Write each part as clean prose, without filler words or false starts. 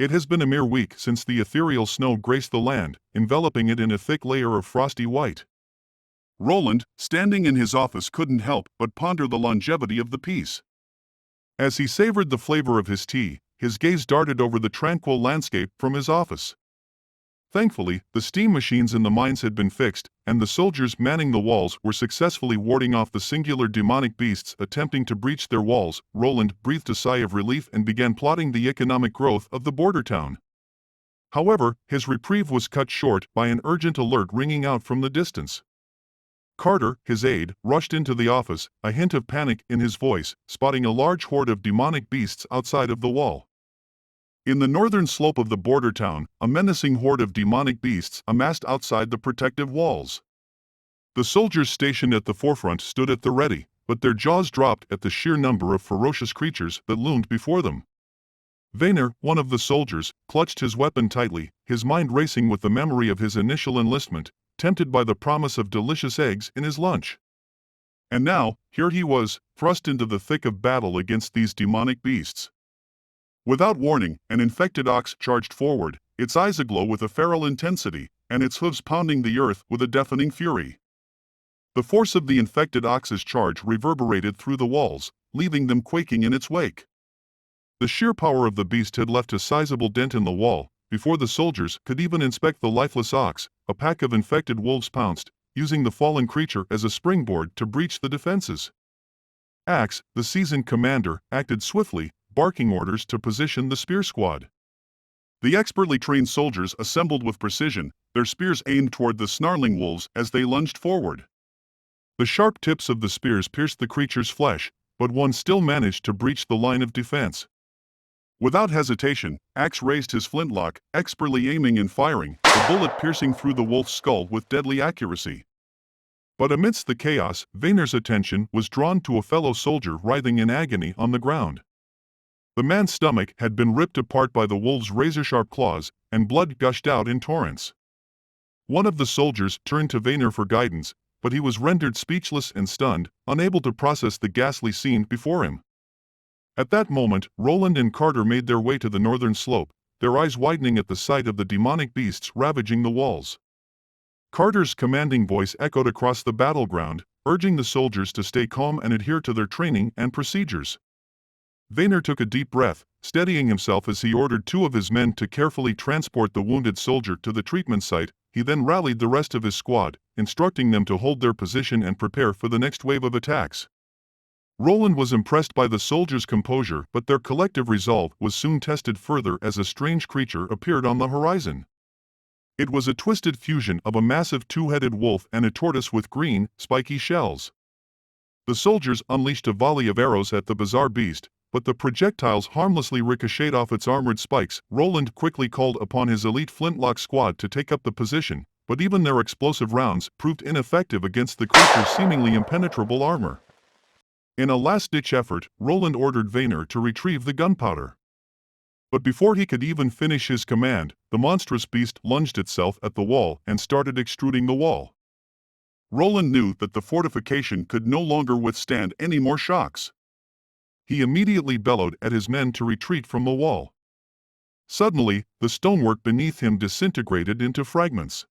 It has been a mere week since the ethereal snow graced the land, enveloping it in a thick layer of frosty white. Roland, standing in his office, couldn't help but ponder the longevity of the peace. As he savored the flavor of his tea, his gaze darted over the tranquil landscape from his office. Thankfully, the steam machines in the mines had been fixed, and the soldiers manning the walls were successfully warding off the singular demonic beasts attempting to breach their walls. Roland breathed a sigh of relief and began plotting the economic growth of the border town. However, his reprieve was cut short by an urgent alert ringing out from the distance. Carter, his aide, rushed into the office, a hint of panic in his voice, spotting a large horde of demonic beasts outside of the wall. In the northern slope of the border town, a menacing horde of demonic beasts amassed outside the protective walls. The soldiers stationed at the forefront stood at the ready, but their jaws dropped at the sheer number of ferocious creatures that loomed before them. Vainer, one of the soldiers, clutched his weapon tightly, his mind racing with the memory of his initial enlistment, tempted by the promise of delicious eggs in his lunch. And now, here he was, thrust into the thick of battle against these demonic beasts. Without warning, an infected ox charged forward, its eyes aglow with a feral intensity, and its hooves pounding the earth with a deafening fury. The force of the infected ox's charge reverberated through the walls, leaving them quaking in its wake. The sheer power of the beast had left a sizable dent in the wall. Before the soldiers could even inspect the lifeless ox, a pack of infected wolves pounced, using the fallen creature as a springboard to breach the defenses. Axe, the seasoned commander, acted swiftly, barking orders to position the spear squad. The expertly trained soldiers assembled with precision, their spears aimed toward the snarling wolves as they lunged forward. The sharp tips of the spears pierced the creature's flesh, but one still managed to breach the line of defense. Without hesitation, Axe raised his flintlock, expertly aiming and firing, the bullet piercing through the wolf's skull with deadly accuracy. But amidst the chaos, Vainer's attention was drawn to a fellow soldier writhing in agony on the ground. The man's stomach had been ripped apart by the wolves' razor-sharp claws, and blood gushed out in torrents. One of the soldiers turned to Vainer for guidance, but he was rendered speechless and stunned, unable to process the ghastly scene before him. At that moment, Roland and Carter made their way to the northern slope, their eyes widening at the sight of the demonic beasts ravaging the walls. Carter's commanding voice echoed across the battleground, urging the soldiers to stay calm and adhere to their training and procedures. Vainer took a deep breath, steadying himself as he ordered two of his men to carefully transport the wounded soldier to the treatment site. He then rallied the rest of his squad, instructing them to hold their position and prepare for the next wave of attacks. Roland was impressed by the soldiers' composure, but their collective resolve was soon tested further as a strange creature appeared on the horizon. It was a twisted fusion of a massive two-headed wolf and a tortoise with green, spiky shells. The soldiers unleashed a volley of arrows at the bizarre beast, but the projectiles harmlessly ricocheted off its armored spikes. Roland quickly called upon his elite flintlock squad to take up the position, but even their explosive rounds proved ineffective against the creature's seemingly impenetrable armor. In a last-ditch effort, Roland ordered Vainer to retrieve the gunpowder. But before he could even finish his command, the monstrous beast lunged itself at the wall and started extruding the wall. Roland knew that the fortification could no longer withstand any more shocks. He immediately bellowed at his men to retreat from the wall. Suddenly, the stonework beneath him disintegrated into fragments.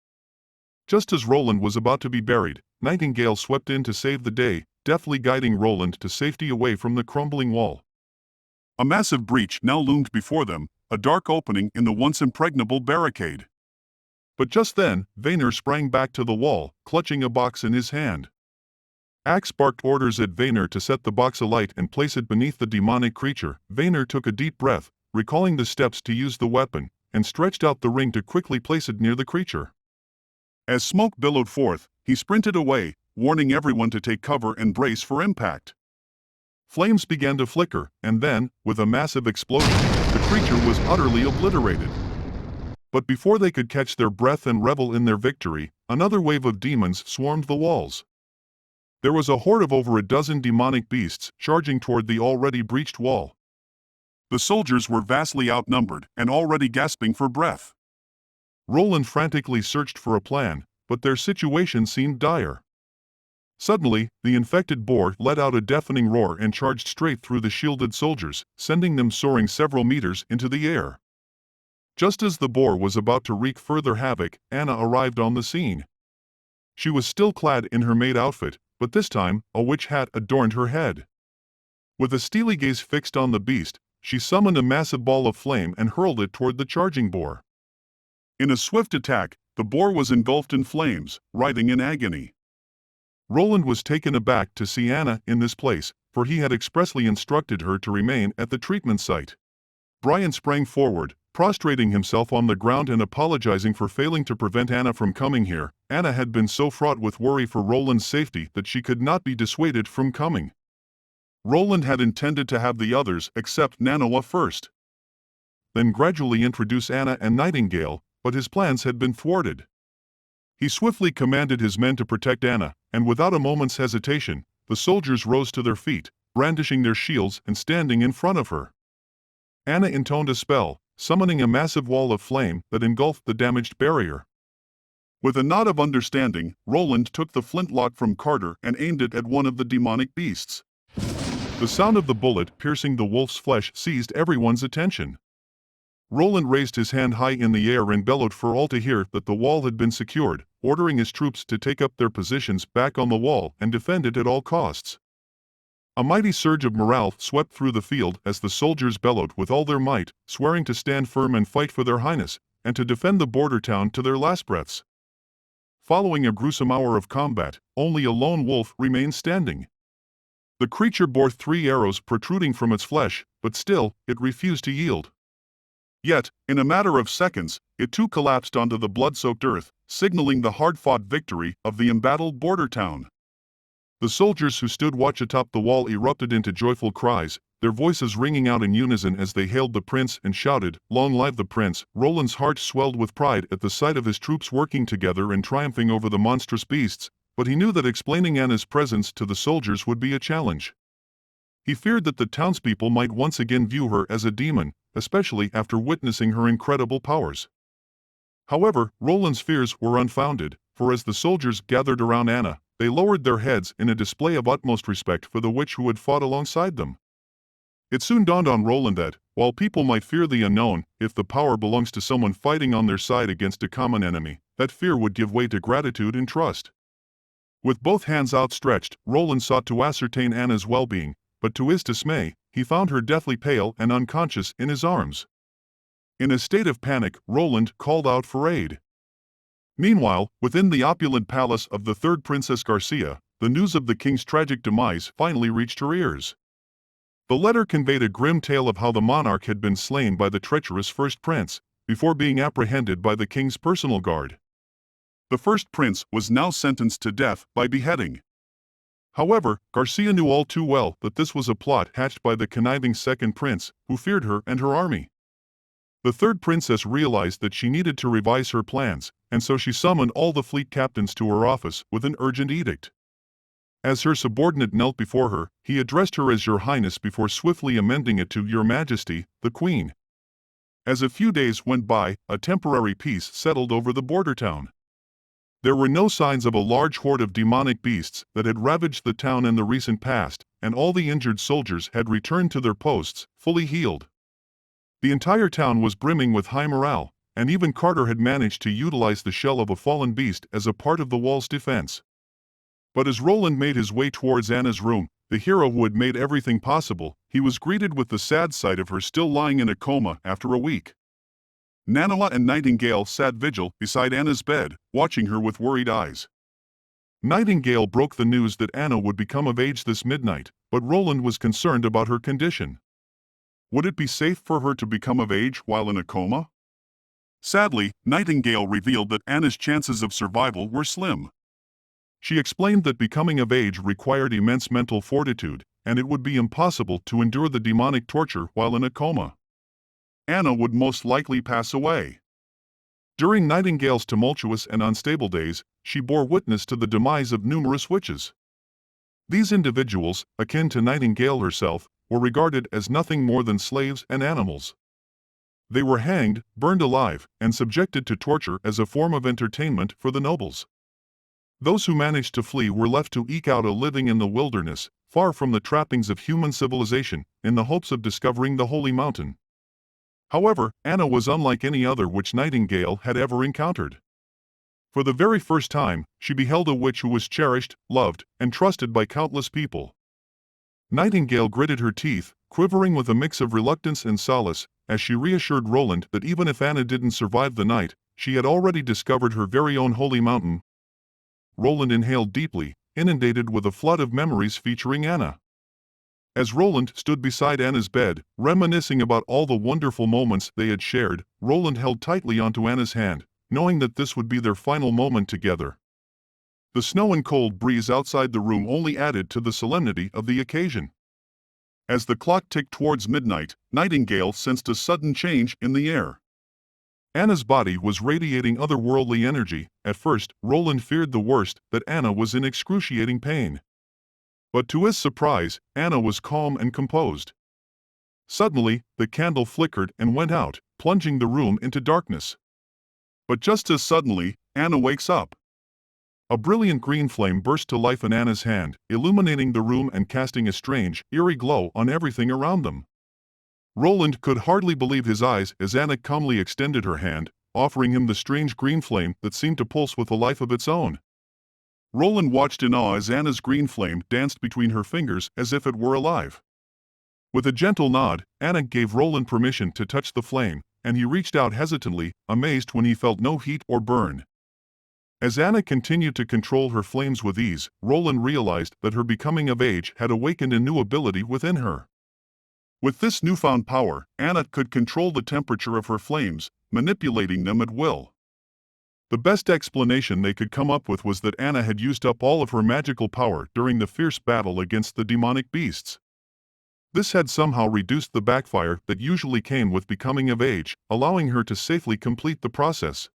Just as Roland was about to be buried, Nightingale swept in to save the day, deftly guiding Roland to safety away from the crumbling wall. A massive breach now loomed before them, a dark opening in the once impregnable barricade. But just then, Vainer sprang back to the wall, clutching a box in his hand. Axe barked orders at Vainer to set the box alight and place it beneath the demonic creature. Vainer took a deep breath, recalling the steps to use the weapon, and stretched out the ring to quickly place it near the creature. As smoke billowed forth, he sprinted away, warning everyone to take cover and brace for impact. Flames began to flicker, and then, with a massive explosion, the creature was utterly obliterated. But before they could catch their breath and revel in their victory, another wave of demons swarmed the walls. There was a horde of over a dozen demonic beasts charging toward the already breached wall. The soldiers were vastly outnumbered and already gasping for breath. Roland frantically searched for a plan, but their situation seemed dire. Suddenly, the infected boar let out a deafening roar and charged straight through the shielded soldiers, sending them soaring several meters into the air. Just as the boar was about to wreak further havoc, Anna arrived on the scene. She was still clad in her maid outfit, but this time, a witch hat adorned her head. With a steely gaze fixed on the beast, she summoned a massive ball of flame and hurled it toward the charging boar. In a swift attack, the boar was engulfed in flames, writhing in agony. Roland was taken aback to see Anna in this place, for he had expressly instructed her to remain at the treatment site. Brian sprang forward, prostrating himself on the ground and apologizing for failing to prevent Anna from coming here. Anna had been so fraught with worry for Roland's safety that she could not be dissuaded from coming. Roland had intended to have the others accept Manhwa first, then gradually introduce Anna and Nightingale, but his plans had been thwarted. He swiftly commanded his men to protect Anna, and without a moment's hesitation, the soldiers rose to their feet, brandishing their shields and standing in front of her. Anna intoned a spell, summoning a massive wall of flame that engulfed the damaged barrier. With a nod of understanding, Roland took the flintlock from Carter and aimed it at one of the demonic beasts. The sound of the bullet piercing the wolf's flesh seized everyone's attention. Roland raised his hand high in the air and bellowed for all to hear that the wall had been secured, ordering his troops to take up their positions back on the wall and defend it at all costs. A mighty surge of morale swept through the field as the soldiers bellowed with all their might, swearing to stand firm and fight for their highness, and to defend the border town to their last breaths. Following a gruesome hour of combat, only a lone wolf remained standing. The creature bore 3 arrows protruding from its flesh, but still, it refused to yield. Yet, in a matter of seconds, it too collapsed onto the blood-soaked earth, signaling the hard-fought victory of the embattled border town. The soldiers who stood watch atop the wall erupted into joyful cries, their voices ringing out in unison as they hailed the prince and shouted, "Long live the prince!" Roland's heart swelled with pride at the sight of his troops working together and triumphing over the monstrous beasts, but he knew that explaining Anna's presence to the soldiers would be a challenge. He feared that the townspeople might once again view her as a demon, especially after witnessing her incredible powers. However, Roland's fears were unfounded, for as the soldiers gathered around Anna, they lowered their heads in a display of utmost respect for the witch who had fought alongside them. It soon dawned on Roland that, while people might fear the unknown, if the power belongs to someone fighting on their side against a common enemy, that fear would give way to gratitude and trust. With both hands outstretched, Roland sought to ascertain Anna's well-being, but to his dismay, he found her deathly pale and unconscious in his arms. In a state of panic, Roland called out for aid. Meanwhile, within the opulent palace of the third Princess Garcia, the news of the king's tragic demise finally reached her ears. The letter conveyed a grim tale of how the monarch had been slain by the treacherous first prince, before being apprehended by the king's personal guard. The first prince was now sentenced to death by beheading. However, Garcia knew all too well that this was a plot hatched by the conniving second prince, who feared her and her army. The third princess realized that she needed to revise her plans, and so she summoned all the fleet captains to her office with an urgent edict. As her subordinate knelt before her, he addressed her as Your Highness before swiftly amending it to Your Majesty, the Queen. As a few days went by, a temporary peace settled over the border town. There were no signs of a large horde of demonic beasts that had ravaged the town in the recent past, and all the injured soldiers had returned to their posts, fully healed. The entire town was brimming with high morale, and even Carter had managed to utilize the shell of a fallen beast as a part of the wall's defense. But as Roland made his way towards Anna's room, the hero who had made everything possible, he was greeted with the sad sight of her still lying in a coma after a week. Manhwa and Nightingale sat vigil beside Anna's bed, watching her with worried eyes. Nightingale broke the news that Anna would become of age this midnight, but Roland was concerned about her condition. Would it be safe for her to become of age while in a coma? Sadly, Nightingale revealed that Anna's chances of survival were slim. She explained that becoming of age required immense mental fortitude, and it would be impossible to endure the demonic torture while in a coma. Anna would most likely pass away. During Nightingale's tumultuous and unstable days, she bore witness to the demise of numerous witches. These individuals, akin to Nightingale herself, were regarded as nothing more than slaves and animals. They were hanged, burned alive, and subjected to torture as a form of entertainment for the nobles. Those who managed to flee were left to eke out a living in the wilderness, far from the trappings of human civilization, in the hopes of discovering the Holy Mountain. However, Anna was unlike any other witch Nightingale had ever encountered. For the very first time, she beheld a witch who was cherished, loved, and trusted by countless people. Nightingale gritted her teeth, quivering with a mix of reluctance and solace, as she reassured Roland that even if Anna didn't survive the night, she had already discovered her very own holy mountain. Roland inhaled deeply, inundated with a flood of memories featuring Anna. As Roland stood beside Anna's bed, reminiscing about all the wonderful moments they had shared, Roland held tightly onto Anna's hand, knowing that this would be their final moment together. The snow and cold breeze outside the room only added to the solemnity of the occasion. As the clock ticked towards midnight, Nightingale sensed a sudden change in the air. Anna's body was radiating otherworldly energy. At first, Roland feared the worst, that Anna was in excruciating pain. But to his surprise, Anna was calm and composed. Suddenly, the candle flickered and went out, plunging the room into darkness. But just as suddenly, Anna wakes up. A brilliant green flame burst to life in Anna's hand, illuminating the room and casting a strange, eerie glow on everything around them. Roland could hardly believe his eyes as Anna calmly extended her hand, offering him the strange green flame that seemed to pulse with a life of its own. Roland watched in awe as Anna's green flame danced between her fingers as if it were alive. With a gentle nod, Anna gave Roland permission to touch the flame, and he reached out hesitantly, amazed when he felt no heat or burn. As Anna continued to control her flames with ease, Roland realized that her becoming of age had awakened a new ability within her. With this newfound power, Anna could control the temperature of her flames, manipulating them at will. The best explanation they could come up with was that Anna had used up all of her magical power during the fierce battle against the demonic beasts. This had somehow reduced the backfire that usually came with becoming of age, allowing her to safely complete the process.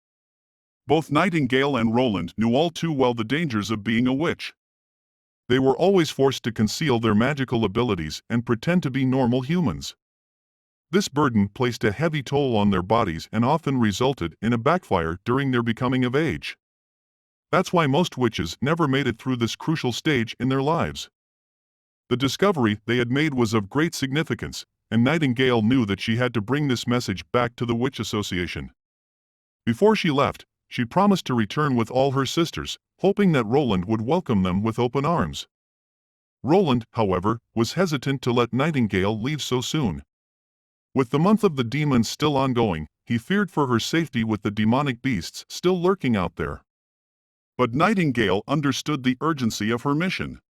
Both Nightingale and Roland knew all too well the dangers of being a witch. They were always forced to conceal their magical abilities and pretend to be normal humans. This burden placed a heavy toll on their bodies and often resulted in a backfire during their becoming of age. That's why most witches never made it through this crucial stage in their lives. The discovery they had made was of great significance, and Nightingale knew that she had to bring this message back to the Witch Association. Before she left, she promised to return with all her sisters, hoping that Roland would welcome them with open arms. Roland, however, was hesitant to let Nightingale leave so soon. With the month of the demons still ongoing, he feared for her safety with the demonic beasts still lurking out there. But Nightingale understood the urgency of her mission.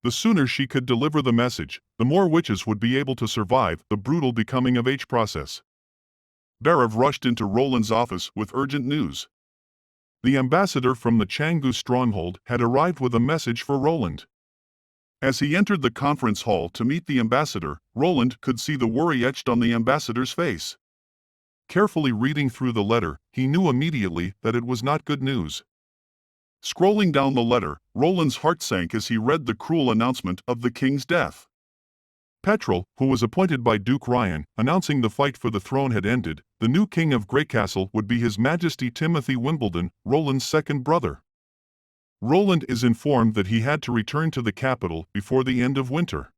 The sooner she could deliver the message, the more witches would be able to survive the brutal becoming of age process. Barav rushed into Roland's office with urgent news. The ambassador from the Canggu stronghold had arrived with a message for Roland. As he entered the conference hall to meet the ambassador, Roland could see the worry etched on the ambassador's face. Carefully reading through the letter, he knew immediately that it was not good news. Scrolling down the letter, Roland's heart sank as he read the cruel announcement of the king's death. Petrel, who was appointed by Duke Ryan, announcing the fight for the throne had ended. The new king of Greycastle would be His Majesty Timothy Wimbledon, Roland's second brother. Roland is informed that he had to return to the capital before the end of winter.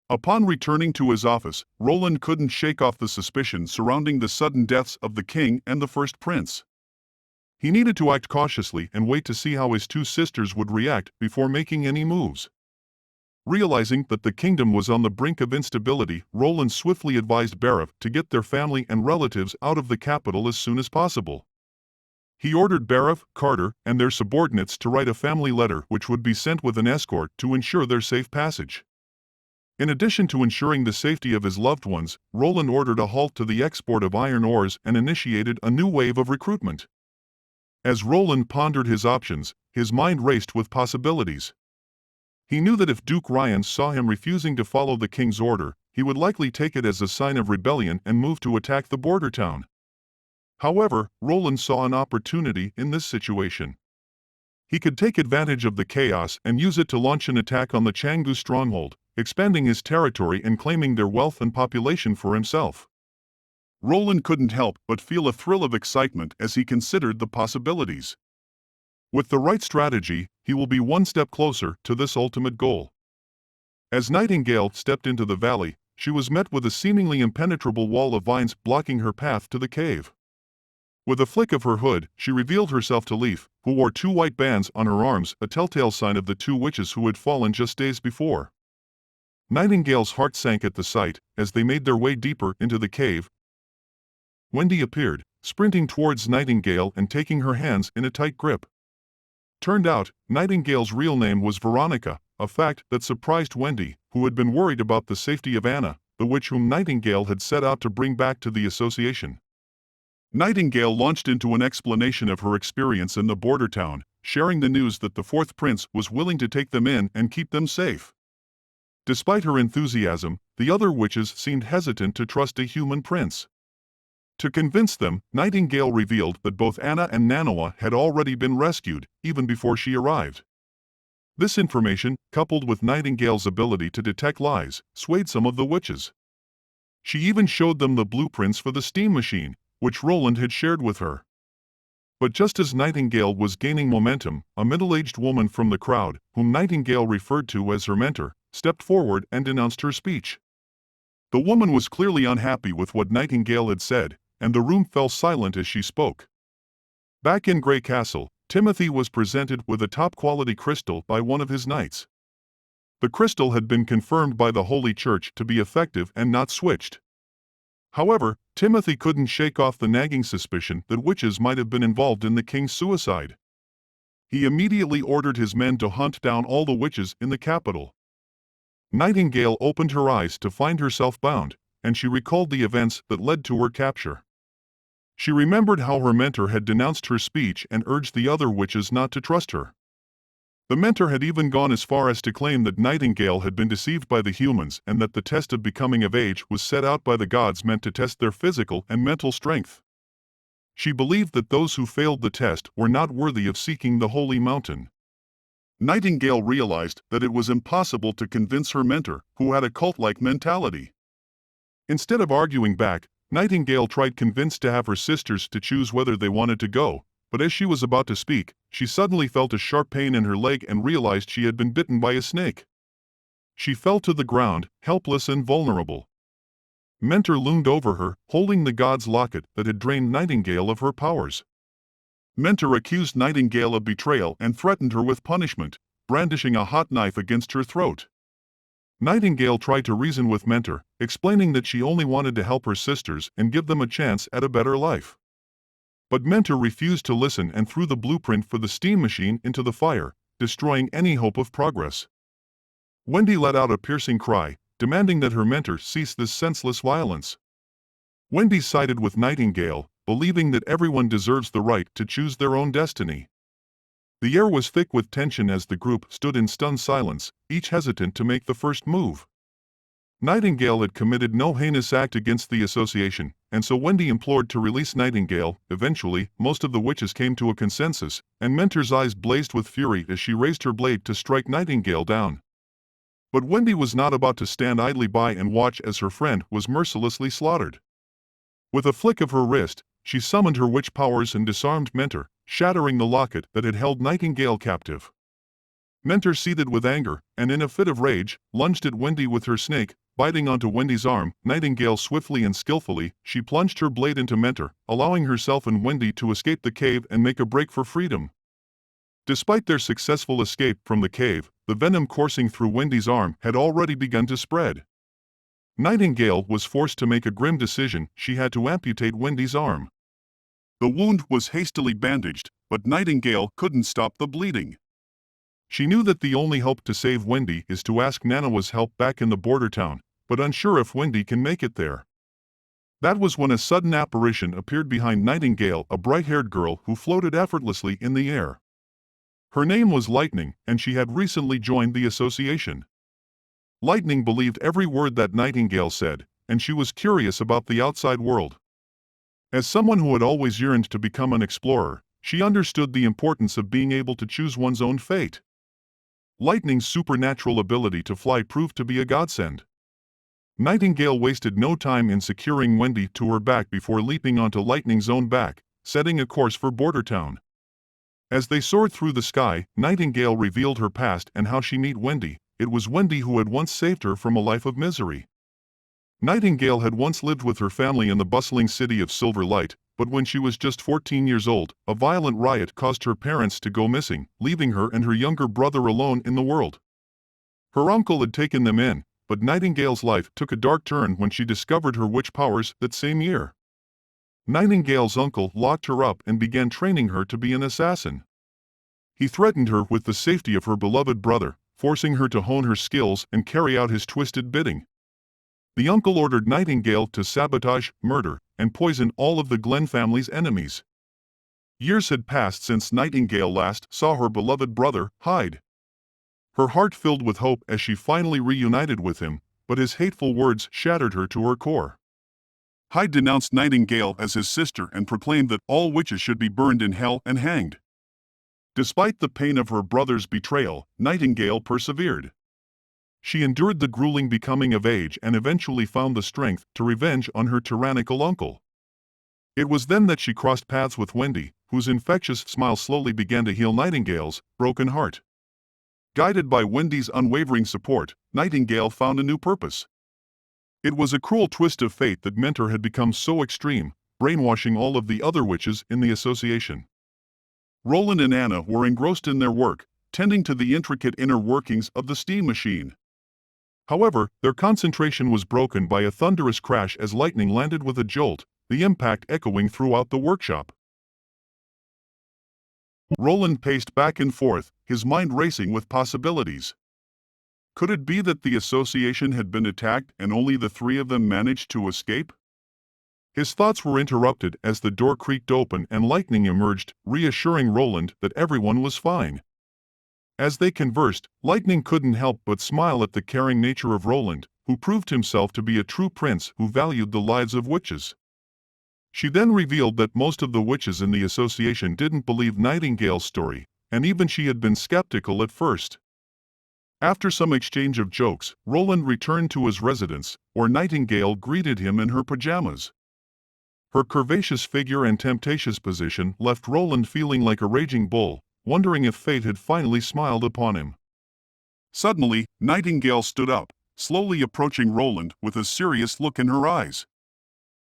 Upon returning to his office, Roland couldn't shake off the suspicion surrounding the sudden deaths of the king and the first prince. He needed to act cautiously and wait to see how his two sisters would react before making any moves. Realizing that the kingdom was on the brink of instability, Roland swiftly advised Barav to get their family and relatives out of the capital as soon as possible. He ordered Barav, Carter, and their subordinates to write a family letter which would be sent with an escort to ensure their safe passage. In addition to ensuring the safety of his loved ones, Roland ordered a halt to the export of iron ores and initiated a new wave of recruitment. As Roland pondered his options, his mind raced with possibilities. He knew that if Duke Ryan saw him refusing to follow the king's order, he would likely take it as a sign of rebellion and move to attack the border town. However, Roland saw an opportunity in this situation. He could take advantage of the chaos and use it to launch an attack on the Canggu stronghold, expanding his territory and claiming their wealth and population for himself. Roland couldn't help but feel a thrill of excitement as he considered the possibilities. With the right strategy, he will be one step closer to this ultimate goal. As Nightingale stepped into the valley, she was met with a seemingly impenetrable wall of vines blocking her path to the cave. With a flick of her hood, she revealed herself to Leaf, who wore 2 white bands on her arms, a telltale sign of the 2 witches who had fallen just days before. Nightingale's heart sank at the sight. As they made their way deeper into the cave, Wendy appeared, sprinting towards Nightingale and taking her hands in a tight grip. Turned out, Nightingale's real name was Veronica, a fact that surprised Wendy, who had been worried about the safety of Anna, the witch whom Nightingale had set out to bring back to the association. Nightingale launched into an explanation of her experience in the border town, sharing the news that the 4th prince was willing to take them in and keep them safe. Despite her enthusiasm, the other witches seemed hesitant to trust a human prince. To convince them, Nightingale revealed that both Anna and Manhwa had already been rescued, even before she arrived. This information, coupled with Nightingale's ability to detect lies, swayed some of the witches. She even showed them the blueprints for the steam machine, which Roland had shared with her. But just as Nightingale was gaining momentum, a middle-aged woman from the crowd, whom Nightingale referred to as her mentor, stepped forward and denounced her speech. The woman was clearly unhappy with what Nightingale had said, and the room fell silent as she spoke. Back in Grey Castle, Timothy was presented with a top-quality crystal by one of his knights. The crystal had been confirmed by the Holy Church to be effective and not switched. However, Timothy couldn't shake off the nagging suspicion that witches might have been involved in the king's suicide. He immediately ordered his men to hunt down all the witches in the capital. Nightingale opened her eyes to find herself bound, and she recalled the events that led to her capture. She remembered how her mentor had denounced her speech and urged the other witches not to trust her. The mentor had even gone as far as to claim that Nightingale had been deceived by the humans and that the test of becoming of age was set out by the gods meant to test their physical and mental strength. She believed that those who failed the test were not worthy of seeking the holy mountain. Nightingale realized that it was impossible to convince her mentor, who had a cult-like mentality. Instead of arguing back, Nightingale tried convinced to have her sisters to choose whether they wanted to go, but as she was about to speak, she suddenly felt a sharp pain in her leg and realized she had been bitten by a snake. She fell to the ground, helpless and vulnerable. Mentor loomed over her, holding the god's locket that had drained Nightingale of her powers. Mentor accused Nightingale of betrayal and threatened her with punishment, brandishing a hot knife against her throat. Nightingale tried to reason with Mentor, explaining that she only wanted to help her sisters and give them a chance at a better life. But Mentor refused to listen and threw the blueprint for the steam machine into the fire, destroying any hope of progress. Wendy let out a piercing cry, demanding that her mentor cease this senseless violence. Wendy sided with Nightingale, believing that everyone deserves the right to choose their own destiny. The air was thick with tension as the group stood in stunned silence, each hesitant to make the first move. Nightingale had committed no heinous act against the association, and so Wendy implored to release Nightingale. Eventually, most of the witches came to a consensus, and Mentor's eyes blazed with fury as she raised her blade to strike Nightingale down. But Wendy was not about to stand idly by and watch as her friend was mercilessly slaughtered. With a flick of her wrist, she summoned her witch powers and disarmed Mentor, shattering the locket that had held Nightingale captive. Mentor seethed with anger, and in a fit of rage, lunged at Wendy with her snake, biting onto Wendy's arm. Nightingale swiftly and skillfully, she plunged her blade into Mentor, allowing herself and Wendy to escape the cave and make a break for freedom. Despite their successful escape from the cave, the venom coursing through Wendy's arm had already begun to spread. Nightingale was forced to make a grim decision. She had to amputate Wendy's arm. The wound was hastily bandaged, but Nightingale couldn't stop the bleeding. She knew that the only hope to save Wendy is to ask Manhwa's help back in the border town, but unsure if Wendy can make it there. That was when a sudden apparition appeared behind Nightingale, a bright-haired girl who floated effortlessly in the air. Her name was Lightning, and she had recently joined the association. Lightning believed every word that Nightingale said, and she was curious about the outside world. As someone who had always yearned to become an explorer, she understood the importance of being able to choose one's own fate. Lightning's supernatural ability to fly proved to be a godsend. Nightingale wasted no time in securing Wendy to her back before leaping onto Lightning's own back, setting a course for Border Town. As they soared through the sky, Nightingale revealed her past and how she met Wendy. It was Wendy who had once saved her from a life of misery. Nightingale had once lived with her family in the bustling city of Silver Light, but when she was just 14 years old, a violent riot caused her parents to go missing, leaving her and her younger brother alone in the world. Her uncle had taken them in, but Nightingale's life took a dark turn when she discovered her witch powers that same year. Nightingale's uncle locked her up and began training her to be an assassin. He threatened her with the safety of her beloved brother, forcing her to hone her skills and carry out his twisted bidding. The uncle ordered Nightingale to sabotage, murder, and poison all of the Glen family's enemies. Years had passed since Nightingale last saw her beloved brother, Hyde. Her heart filled with hope as she finally reunited with him, but his hateful words shattered her to her core. Hyde denounced Nightingale as his sister and proclaimed that all witches should be burned in hell and hanged. Despite the pain of her brother's betrayal, Nightingale persevered. She endured the grueling becoming of age and eventually found the strength to revenge on her tyrannical uncle. It was then that she crossed paths with Wendy, whose infectious smile slowly began to heal Nightingale's broken heart. Guided by Wendy's unwavering support, Nightingale found a new purpose. It was a cruel twist of fate that Mentor had become so extreme, brainwashing all of the other witches in the association. Roland and Anna were engrossed in their work, tending to the intricate inner workings of the steam machine. However, their concentration was broken by a thunderous crash as lightning landed with a jolt, the impact echoing throughout the workshop. Roland paced back and forth, his mind racing with possibilities. Could it be that the association had been attacked and only the three of them managed to escape? His thoughts were interrupted as the door creaked open and lightning emerged, reassuring Roland that everyone was fine. As they conversed, Lightning couldn't help but smile at the caring nature of Roland, who proved himself to be a true prince who valued the lives of witches. She then revealed that most of the witches in the association didn't believe Nightingale's story, and even she had been skeptical at first. After some exchange of jokes, Roland returned to his residence, where Nightingale greeted him in her pajamas. Her curvaceous figure and temptatious position left Roland feeling like a raging bull, wondering if fate had finally smiled upon him. Suddenly, Nightingale stood up, slowly approaching Roland with a serious look in her eyes.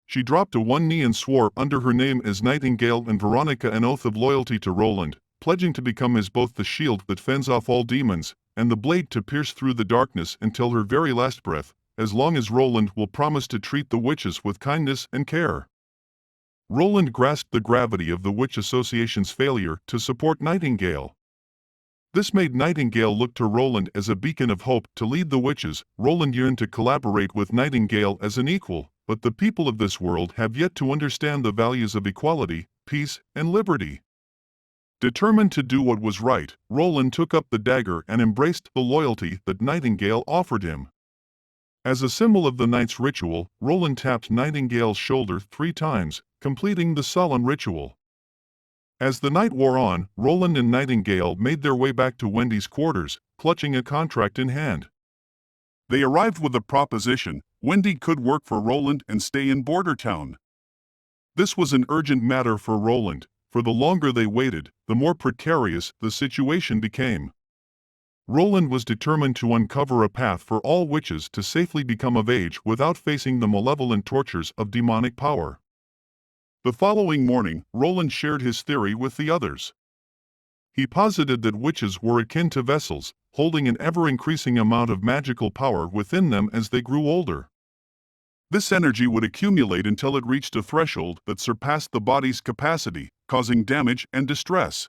She dropped to one knee and swore under her name as Nightingale and Veronica an oath of loyalty to Roland, pledging to become as both the shield that fends off all demons, and the blade to pierce through the darkness until her very last breath, as long as Roland will promise to treat the witches with kindness and care. Roland grasped the gravity of the Witch Association's failure to support Nightingale. This made Nightingale look to Roland as a beacon of hope to lead the witches. Roland yearned to collaborate with Nightingale as an equal, but the people of this world have yet to understand the values of equality, peace, and liberty. Determined to do what was right, Roland took up the dagger and embraced the loyalty that Nightingale offered him. As a symbol of the night's ritual, Roland tapped Nightingale's shoulder 3 times, completing the solemn ritual. As the night wore on, Roland and Nightingale made their way back to Wendy's quarters, clutching a contract in hand. They arrived with a proposition: Wendy could work for Roland and stay in Border Town. This was an urgent matter for Roland, for the longer they waited, the more precarious the situation became. Roland was determined to uncover a path for all witches to safely become of age without facing the malevolent tortures of demonic power. The following morning, Roland shared his theory with the others. He posited that witches were akin to vessels, holding an ever-increasing amount of magical power within them as they grew older. This energy would accumulate until it reached a threshold that surpassed the body's capacity, causing damage and distress.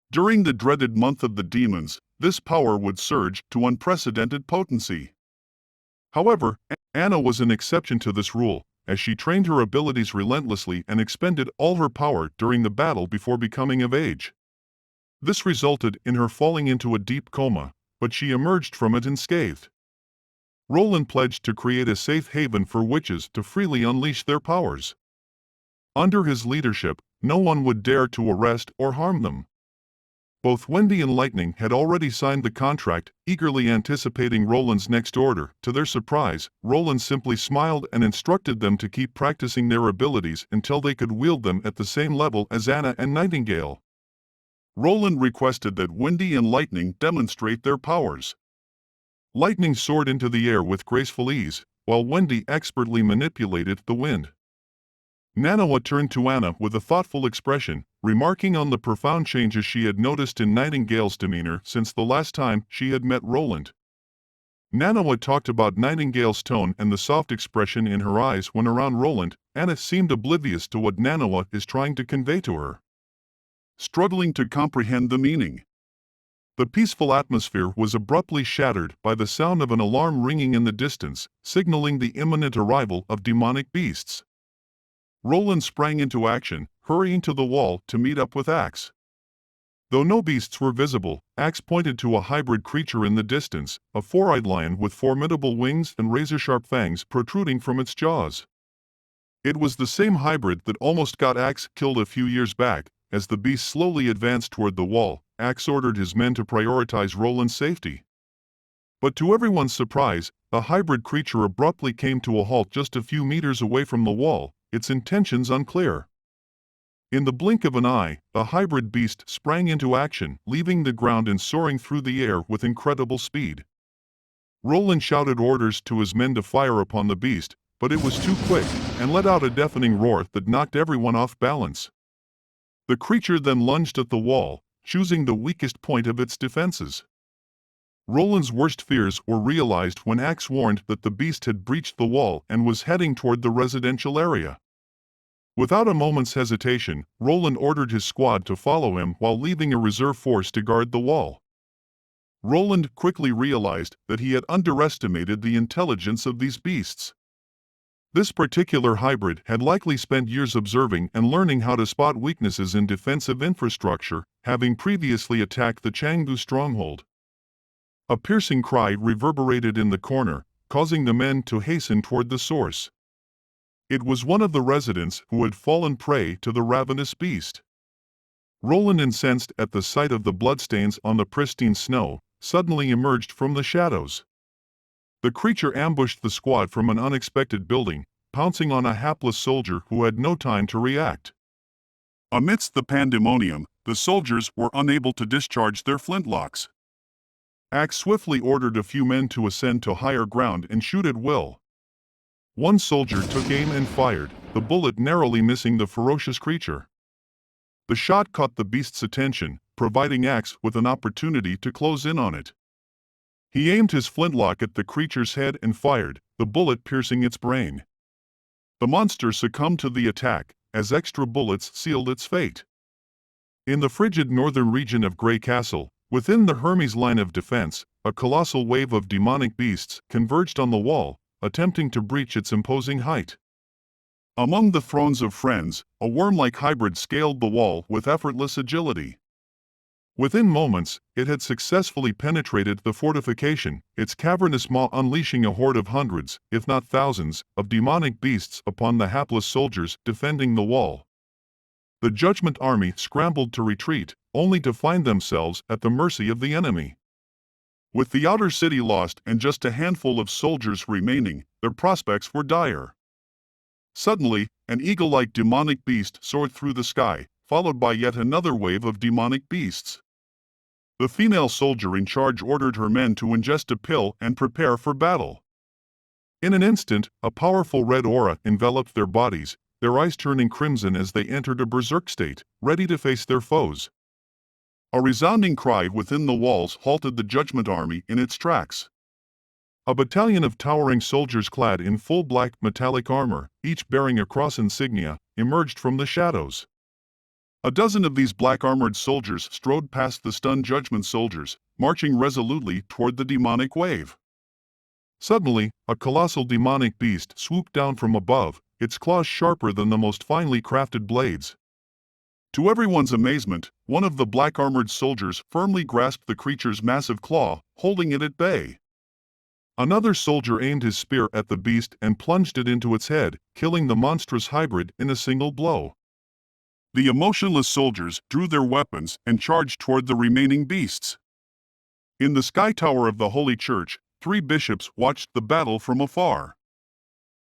During the dreaded month of the demons, this power would surge to unprecedented potency. However, Anna was an exception to this rule, as she trained her abilities relentlessly and expended all her power during the battle before becoming of age. This resulted in her falling into a deep coma, but she emerged from it unscathed. Roland pledged to create a safe haven for witches to freely unleash their powers. Under his leadership, no one would dare to arrest or harm them. Both Wendy and Lightning had already signed the contract, eagerly anticipating Roland's next order. To their surprise, Roland simply smiled and instructed them to keep practicing their abilities until they could wield them at the same level as Anna and Nightingale. Roland requested that Wendy and Lightning demonstrate their powers. Lightning soared into the air with graceful ease, while Wendy expertly manipulated the wind. Manhwa turned to Anna with a thoughtful expression, remarking on the profound changes she had noticed in Nightingale's demeanor since the last time she had met Roland. Manhwa talked about Nightingale's tone and the soft expression in her eyes when around Roland. Anna seemed oblivious to what Manhwa is trying to convey to her, struggling to comprehend the meaning. The peaceful atmosphere was abruptly shattered by the sound of an alarm ringing in the distance, signaling the imminent arrival of demonic beasts. Roland sprang into action, hurrying to the wall to meet up with Axe. Though no beasts were visible, Axe pointed to a hybrid creature in the distance, a four-eyed lion with formidable wings and razor-sharp fangs protruding from its jaws. It was the same hybrid that almost got Axe killed a few years back. As the beast slowly advanced toward the wall, Axe ordered his men to prioritize Roland's safety. But to everyone's surprise, the hybrid creature abruptly came to a halt just a few meters away from the wall, its intentions unclear. In the blink of an eye, the hybrid beast sprang into action, leaving the ground and soaring through the air with incredible speed. Roland shouted orders to his men to fire upon the beast, but it was too quick, and let out a deafening roar that knocked everyone off balance. The creature then lunged at the wall, choosing the weakest point of its defenses. Roland's worst fears were realized when Axe warned that the beast had breached the wall and was heading toward the residential area. Without a moment's hesitation, Roland ordered his squad to follow him while leaving a reserve force to guard the wall. Roland quickly realized that he had underestimated the intelligence of these beasts. This particular hybrid had likely spent years observing and learning how to spot weaknesses in defensive infrastructure, having previously attacked the Chengdu stronghold. A piercing cry reverberated in the corner, causing the men to hasten toward the source. It was one of the residents who had fallen prey to the ravenous beast. Roland, incensed at the sight of the bloodstains on the pristine snow, suddenly emerged from the shadows. The creature ambushed the squad from an unexpected building, pouncing on a hapless soldier who had no time to react. Amidst the pandemonium, the soldiers were unable to discharge their flintlocks. Axe swiftly ordered a few men to ascend to higher ground and shoot at will. One soldier took aim and fired, the bullet narrowly missing the ferocious creature. The shot caught the beast's attention, providing Axe with an opportunity to close in on it. He aimed his flintlock at the creature's head and fired, the bullet piercing its brain. The monster succumbed to the attack, as extra bullets sealed its fate. In the frigid northern region of Grey Castle, within the Hermes line of defense, a colossal wave of demonic beasts converged on the wall, attempting to breach its imposing height. Among the thrones of friends, a worm-like hybrid scaled the wall with effortless agility. Within moments, it had successfully penetrated the fortification, its cavernous maw unleashing a horde of hundreds, if not thousands, of demonic beasts upon the hapless soldiers defending the wall. The Judgment Army scrambled to retreat, only to find themselves at the mercy of the enemy. With the outer city lost and just a handful of soldiers remaining, their prospects were dire. Suddenly, an eagle-like demonic beast soared through the sky, followed by yet another wave of demonic beasts. The female soldier in charge ordered her men to ingest a pill and prepare for battle. In an instant, a powerful red aura enveloped their bodies, their eyes turning crimson as they entered a berserk state, ready to face their foes. A resounding cry within the walls halted the Judgment Army in its tracks. A battalion of towering soldiers clad in full black metallic armor, each bearing a cross insignia, emerged from the shadows. A dozen of these black-armored soldiers strode past the stunned Judgment soldiers, marching resolutely toward the demonic wave. Suddenly, a colossal demonic beast swooped down from above, its claws sharper than the most finely crafted blades. To everyone's amazement, one of the black-armored soldiers firmly grasped the creature's massive claw, holding it at bay. Another soldier aimed his spear at the beast and plunged it into its head, killing the monstrous hybrid in a single blow. The emotionless soldiers drew their weapons and charged toward the remaining beasts. In the sky tower of the Holy Church, 3 bishops watched the battle from afar.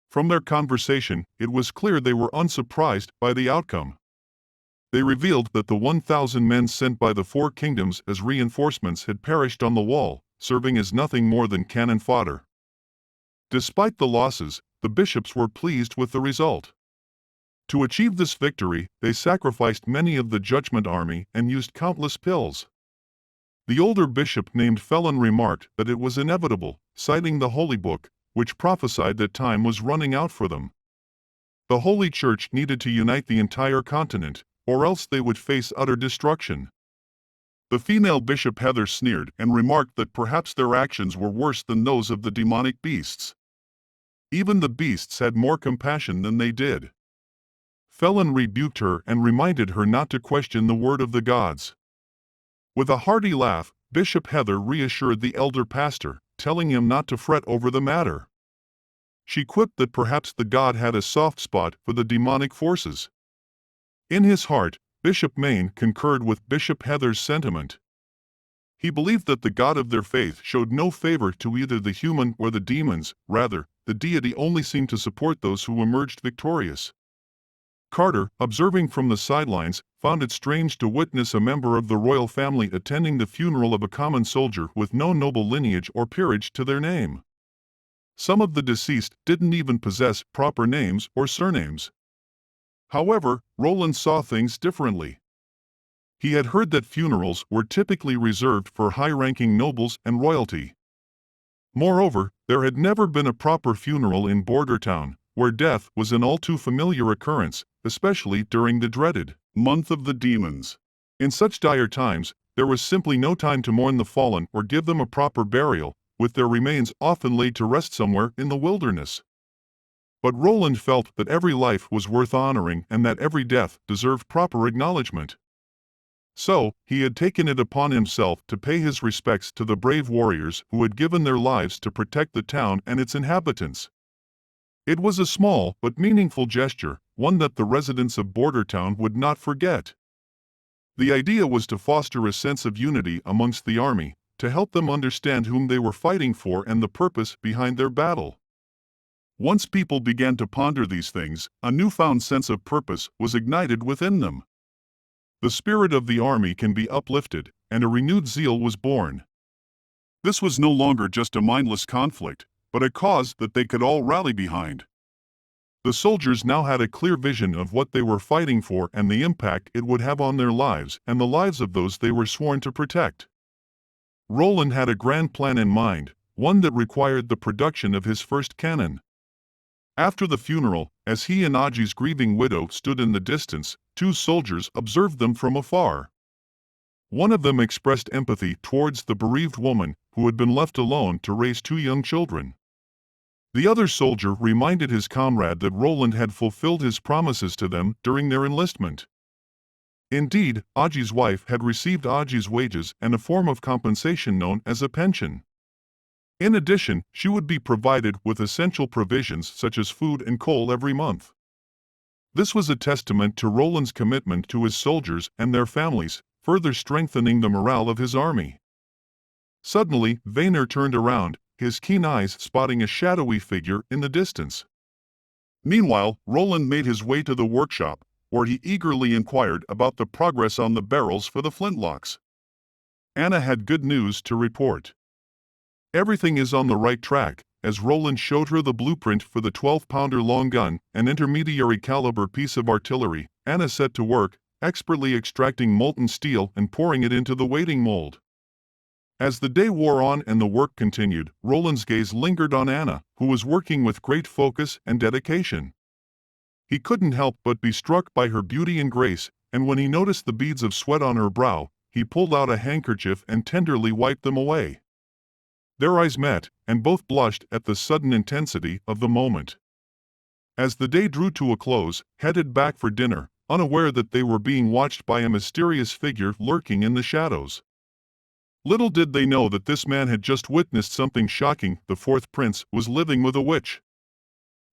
From their conversation, it was clear they were unsurprised by the outcome. They revealed that the 1,000 men sent by the 4 kingdoms as reinforcements had perished on the wall, serving as nothing more than cannon fodder. Despite the losses, the bishops were pleased with the result. To achieve this victory, they sacrificed many of the judgment army and used countless pills. The older bishop named Felon remarked that it was inevitable, citing the Holy Book, which prophesied that time was running out for them. The Holy Church needed to unite the entire continent, or else they would face utter destruction. The female bishop Heather sneered and remarked that perhaps their actions were worse than those of the demonic beasts. Even the beasts had more compassion than they did. Felon rebuked her and reminded her not to question the word of the gods. With a hearty laugh, Bishop Heather reassured the elder pastor, telling him not to fret over the matter. She quipped that perhaps the god had a soft spot for the demonic forces. In his heart, Bishop Maine concurred with Bishop Heather's sentiment. He believed that the God of their faith showed no favor to either the human or the demons, rather, the deity only seemed to support those who emerged victorious. Carter, observing from the sidelines, found it strange to witness a member of the royal family attending the funeral of a common soldier with no noble lineage or peerage to their name. Some of the deceased didn't even possess proper names or surnames. However, Roland saw things differently. He had heard that funerals were typically reserved for high-ranking nobles and royalty. Moreover, there had never been a proper funeral in Border Town, where death was an all too familiar occurrence, especially during the dreaded month of the demons. In such dire times, there was simply no time to mourn the fallen or give them a proper burial, with their remains often laid to rest somewhere in the wilderness. But Roland felt that every life was worth honoring and that every death deserved proper acknowledgement. So, he had taken it upon himself to pay his respects to the brave warriors who had given their lives to protect the town and its inhabitants. It was a small but meaningful gesture, one that the residents of Border Town would not forget. The idea was to foster a sense of unity amongst the army, to help them understand whom they were fighting for and the purpose behind their battle. Once people began to ponder these things, a newfound sense of purpose was ignited within them. The spirit of the army can be uplifted, and a renewed zeal was born. This was no longer just a mindless conflict, but a cause that they could all rally behind. The soldiers now had a clear vision of what they were fighting for and the impact it would have on their lives and the lives of those they were sworn to protect. Roland had a grand plan in mind, one that required the production of his first cannon. After the funeral, as he and Aji's grieving widow stood in the distance, two soldiers observed them from afar. One of them expressed empathy towards the bereaved woman who had been left alone to raise two young children. The other soldier reminded his comrade that Roland had fulfilled his promises to them during their enlistment. Indeed, Aji's wife had received Aji's wages and a form of compensation known as a pension. In addition, she would be provided with essential provisions such as food and coal every month. This was a testament to Roland's commitment to his soldiers and their families, further strengthening the morale of his army. Suddenly, Vaynor turned around, his keen eyes spotting a shadowy figure in the distance. Meanwhile, Roland made his way to the workshop, where he eagerly inquired about the progress on the barrels for the flintlocks. Anna had good news to report. Everything is on the right track. As Roland showed her the blueprint for the 12-pounder long gun, an intermediary caliber piece of artillery, Anna set to work, expertly extracting molten steel and pouring it into the waiting mold. As the day wore on and the work continued, Roland's gaze lingered on Anna, who was working with great focus and dedication. He couldn't help but be struck by her beauty and grace, and when he noticed the beads of sweat on her brow, he pulled out a handkerchief and tenderly wiped them away. Their eyes met, and both blushed at the sudden intensity of the moment. As the day drew to a close, headed back for dinner, unaware that they were being watched by a mysterious figure lurking in the shadows. Little did they know that this man had just witnessed something shocking. The fourth prince was living with a witch.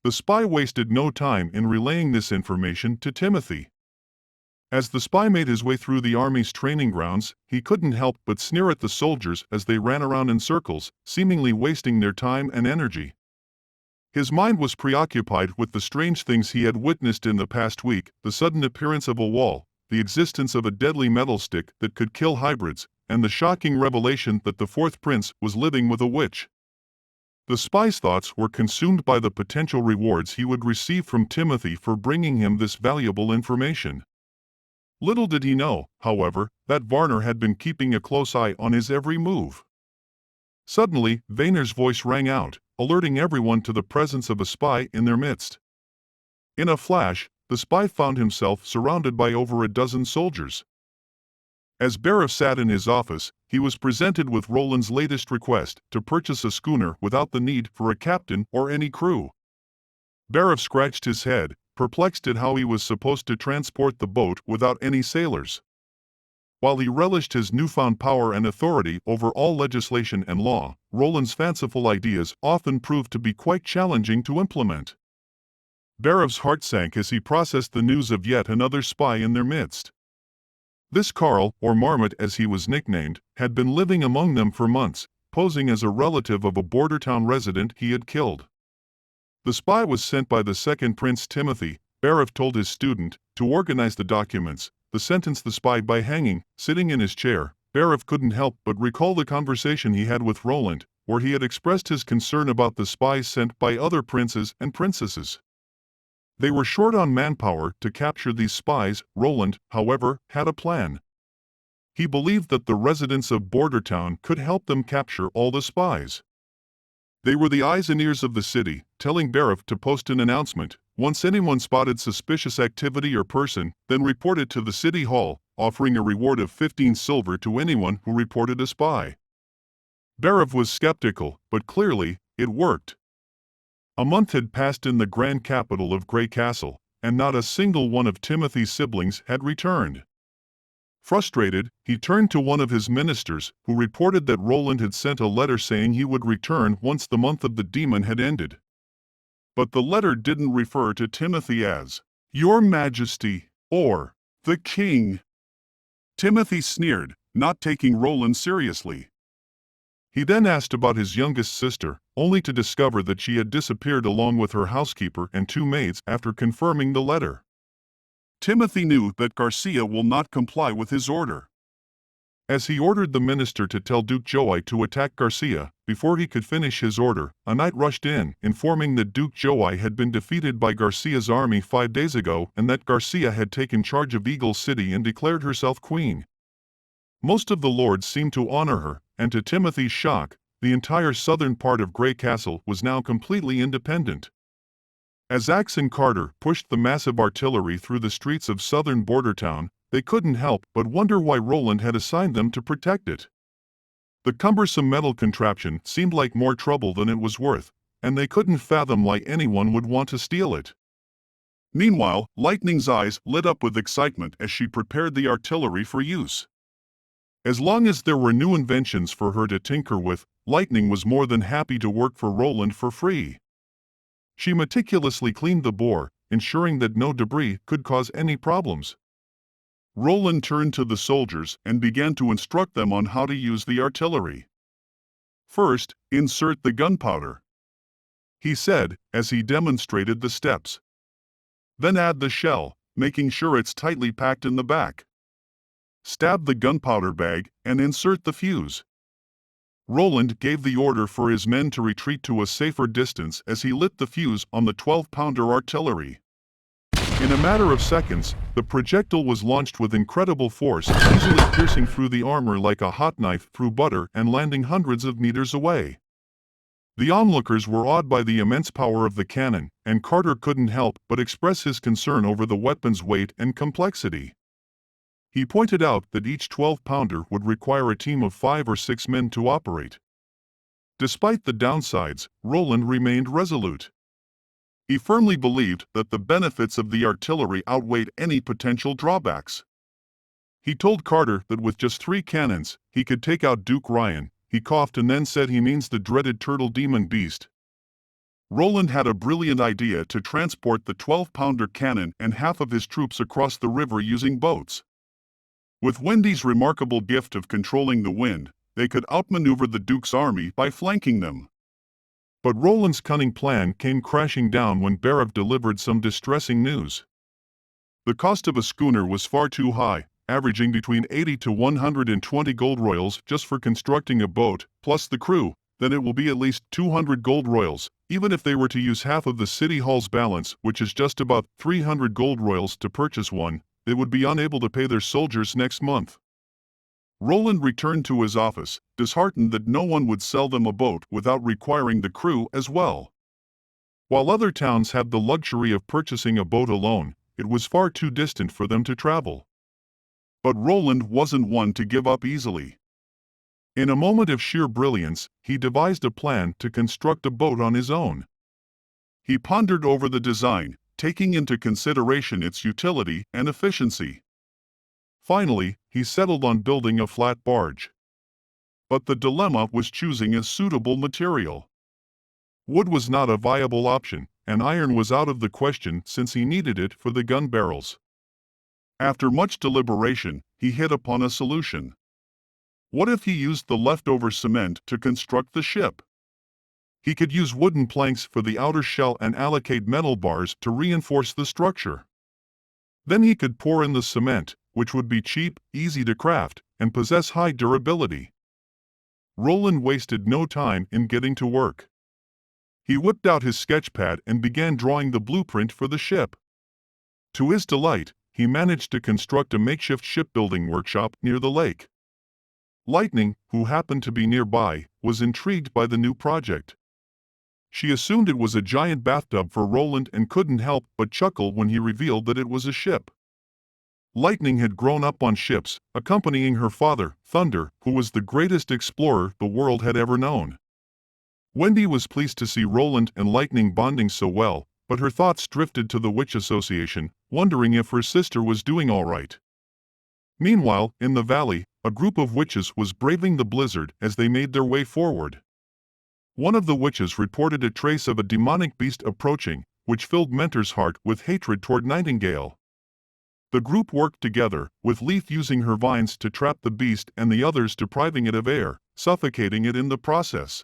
The spy wasted no time in relaying this information to Timothy. As the spy made his way through the army's training grounds, he couldn't help but sneer at the soldiers as they ran around in circles, seemingly wasting their time and energy. His mind was preoccupied with the strange things he had witnessed in the past week: the sudden appearance of a wall, the existence of a deadly metal stick that could kill hybrids, and the shocking revelation that the fourth prince was living with a witch. The spy's thoughts were consumed by the potential rewards he would receive from Timothy for bringing him this valuable information. Little did he know, however, that Varner had been keeping a close eye on his every move. Suddenly, Vayner's voice rang out, alerting everyone to the presence of a spy in their midst. In a flash, the spy found himself surrounded by over a dozen soldiers. As Barov sat in his office, he was presented with Roland's latest request to purchase a schooner without the need for a captain or any crew. Barov scratched his head, perplexed at how he was supposed to transport the boat without any sailors. While he relished his newfound power and authority over all legislation and law, Roland's fanciful ideas often proved to be quite challenging to implement. Barov's heart sank as he processed the news of yet another spy in their midst. This Karl, or Marmot as he was nicknamed, had been living among them for months, posing as a relative of a border town resident he had killed. The spy was sent by the second Prince Timothy, Barov told his student, to organize the documents, to sentence the spy by hanging. Sitting in his chair, Barov couldn't help but recall the conversation he had with Roland, where he had expressed his concern about the spies sent by other princes and princesses. They were short on manpower to capture these spies. Roland, however, had a plan. He believed that the residents of Bordertown could help them capture all the spies. They were the eyes and ears of the city, telling Barov to post an announcement once anyone spotted suspicious activity or person, then report it to the city hall, offering a reward of 15 silver to anyone who reported a spy. Barov was skeptical, but clearly, it worked. A month had passed in the grand capital of Grey Castle, and not a single one of Timothy's siblings had returned. Frustrated, he turned to one of his ministers, who reported that Roland had sent a letter saying he would return once the month of the demon had ended. But the letter didn't refer to Timothy as "Your Majesty" or "the King." Timothy sneered, not taking Roland seriously. He then asked about his youngest sister, only to discover that she had disappeared along with her housekeeper and 2 maids after confirming the letter. Timothy knew that Garcia will not comply with his order. As he ordered the minister to tell Duke Joai to attack Garcia, before he could finish his order, a knight rushed in, informing that Duke Joai had been defeated by Garcia's army 5 days ago and that Garcia had taken charge of Eagle City and declared herself queen. Most of the lords seemed to honor her, and to Timothy's shock, the entire southern part of Grey Castle was now completely independent. As Axe and Carter pushed the massive artillery through the streets of southern Bordertown, they couldn't help but wonder why Roland had assigned them to protect it. The cumbersome metal contraption seemed like more trouble than it was worth, and they couldn't fathom why anyone would want to steal it. Meanwhile, Lightning's eyes lit up with excitement as she prepared the artillery for use. As long as there were new inventions for her to tinker with, Lightning was more than happy to work for Roland for free. She meticulously cleaned the bore, ensuring that no debris could cause any problems. Roland turned to the soldiers and began to instruct them on how to use the artillery. First, insert the gunpowder, he said, as he demonstrated the steps. Then add the shell, making sure it's tightly packed in the back. Stab the gunpowder bag and insert the fuse. Roland gave the order for his men to retreat to a safer distance as he lit the fuse on the 12-pounder artillery. In a matter of seconds, the projectile was launched with incredible force, easily piercing through the armor like a hot knife through butter and landing hundreds of meters away. The onlookers were awed by the immense power of the cannon, and Carter couldn't help but express his concern over the weapon's weight and complexity. He pointed out that each 12-pounder would require a team of 5 or 6 men to operate. Despite the downsides, Roland remained resolute. He firmly believed that the benefits of the artillery outweighed any potential drawbacks. He told Carter that with just 3 cannons, he could take out Duke Ryan. He coughed and then said he means the dreaded turtle demon beast. Roland had a brilliant idea to transport the 12-pounder cannon and half of his troops across the river using boats. With Wendy's remarkable gift of controlling the wind, they could outmaneuver the Duke's army by flanking them. But Roland's cunning plan came crashing down when Barov delivered some distressing news. The cost of a schooner was far too high, averaging between 80 to 120 gold royals just for constructing a boat, plus the crew, then it will be at least 200 gold royals. Even if they were to use half of the city hall's balance, which is just about 300 gold royals to purchase one, they would be unable to pay their soldiers next month. Roland returned to his office, disheartened that no one would sell them a boat without requiring the crew as well. While other towns had the luxury of purchasing a boat alone, it was far too distant for them to travel. But Roland wasn't one to give up easily. In a moment of sheer brilliance, he devised a plan to construct a boat on his own. He pondered over the design, taking into consideration its utility and efficiency. Finally, he settled on building a flat barge. But the dilemma was choosing a suitable material. Wood was not a viable option, and iron was out of the question since he needed it for the gun barrels. After much deliberation, he hit upon a solution. What if he used the leftover cement to construct the ship? He could use wooden planks for the outer shell and allocate metal bars to reinforce the structure. Then he could pour in the cement, which would be cheap, easy to craft, and possess high durability. Roland wasted no time in getting to work. He whipped out his sketchpad and began drawing the blueprint for the ship. To his delight, he managed to construct a makeshift shipbuilding workshop near the lake. Lightning, who happened to be nearby, was intrigued by the new project. She assumed it was a giant bathtub for Roland and couldn't help but chuckle when he revealed that it was a ship. Lightning had grown up on ships, accompanying her father, Thunder, who was the greatest explorer the world had ever known. Wendy was pleased to see Roland and Lightning bonding so well, but her thoughts drifted to the Witch Association, wondering if her sister was doing all right. Meanwhile, in the valley, a group of witches was braving the blizzard as they made their way forward. One of the witches reported a trace of a demonic beast approaching, which filled Mentor's heart with hatred toward Nightingale. The group worked together, with Leaf using her vines to trap the beast and the others depriving it of air, suffocating it in the process.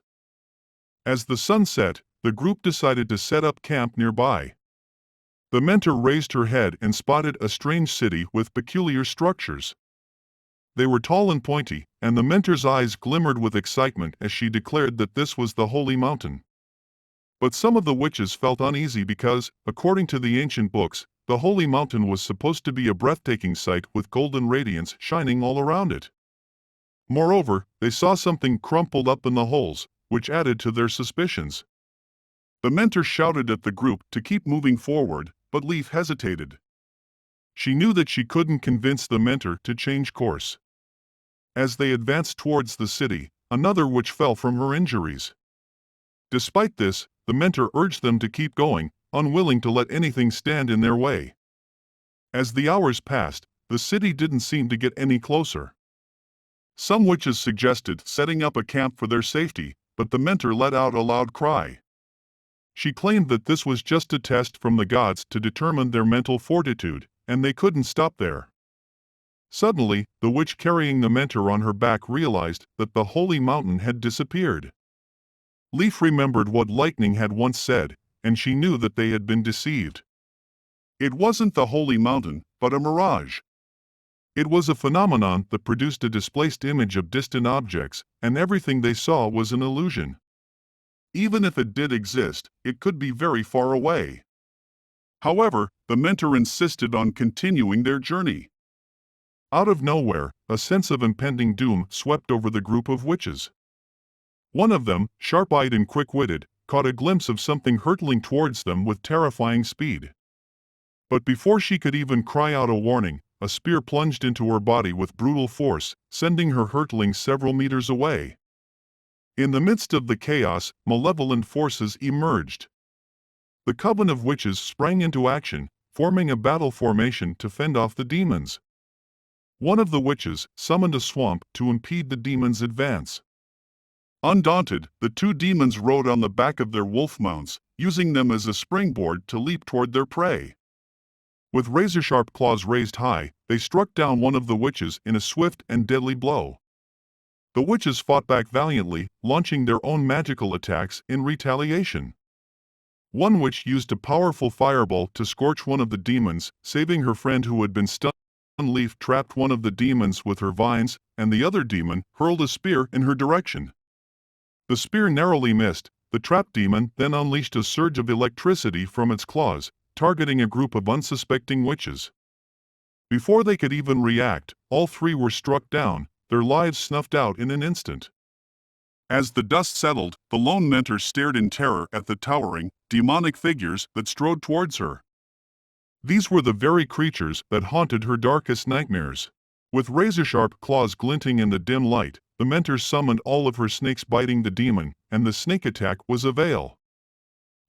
As the sun set, the group decided to set up camp nearby. The Mentor raised her head and spotted a strange city with peculiar structures. They were tall and pointy, and the Mentor's eyes glimmered with excitement as she declared that this was the Holy Mountain. But some of the witches felt uneasy because, according to the ancient books, the Holy Mountain was supposed to be a breathtaking sight with golden radiance shining all around it. Moreover, they saw something crumpled up in the holes, which added to their suspicions. The Mentor shouted at the group to keep moving forward, but Leaf hesitated. She knew that she couldn't convince the Mentor to change course. As they advanced towards the city, another witch fell from her injuries. Despite this, the Mentor urged them to keep going, unwilling to let anything stand in their way. As the hours passed, the city didn't seem to get any closer. Some witches suggested setting up a camp for their safety, but the Mentor let out a loud cry. She claimed that this was just a test from the gods to determine their mental fortitude, and they couldn't stop there. Suddenly, the witch carrying the Mentor on her back realized that the Holy Mountain had disappeared. Leaf remembered what Lightning had once said, and she knew that they had been deceived. It wasn't the Holy Mountain, but a mirage. It was a phenomenon that produced a displaced image of distant objects, and everything they saw was an illusion. Even if it did exist, it could be very far away. However, the Mentor insisted on continuing their journey. Out of nowhere, a sense of impending doom swept over the group of witches. One of them, sharp-eyed and quick-witted, caught a glimpse of something hurtling towards them with terrifying speed. But before she could even cry out a warning, a spear plunged into her body with brutal force, sending her hurtling several meters away. In the midst of the chaos, malevolent forces emerged. The coven of witches sprang into action, forming a battle formation to fend off the demons. One of the witches summoned a swamp to impede the demons' advance. Undaunted, the two demons rode on the back of their wolf mounts, using them as a springboard to leap toward their prey. With razor-sharp claws raised high, they struck down one of the witches in a swift and deadly blow. The witches fought back valiantly, launching their own magical attacks in retaliation. One witch used a powerful fireball to scorch one of the demons, saving her friend who had been stunned. Leaf trapped one of the demons with her vines, and the other demon hurled a spear in her direction. The spear narrowly missed. The trap demon then unleashed a surge of electricity from its claws, targeting a group of unsuspecting witches. Before they could even react, all three were struck down, their lives snuffed out in an instant. As the dust settled, the lone mentor stared in terror at the towering, demonic figures that strode towards her. These were the very creatures that haunted her darkest nightmares. With razor-sharp claws glinting in the dim light, the mentor summoned all of her snakes biting the demon, and the snake attack was a veil.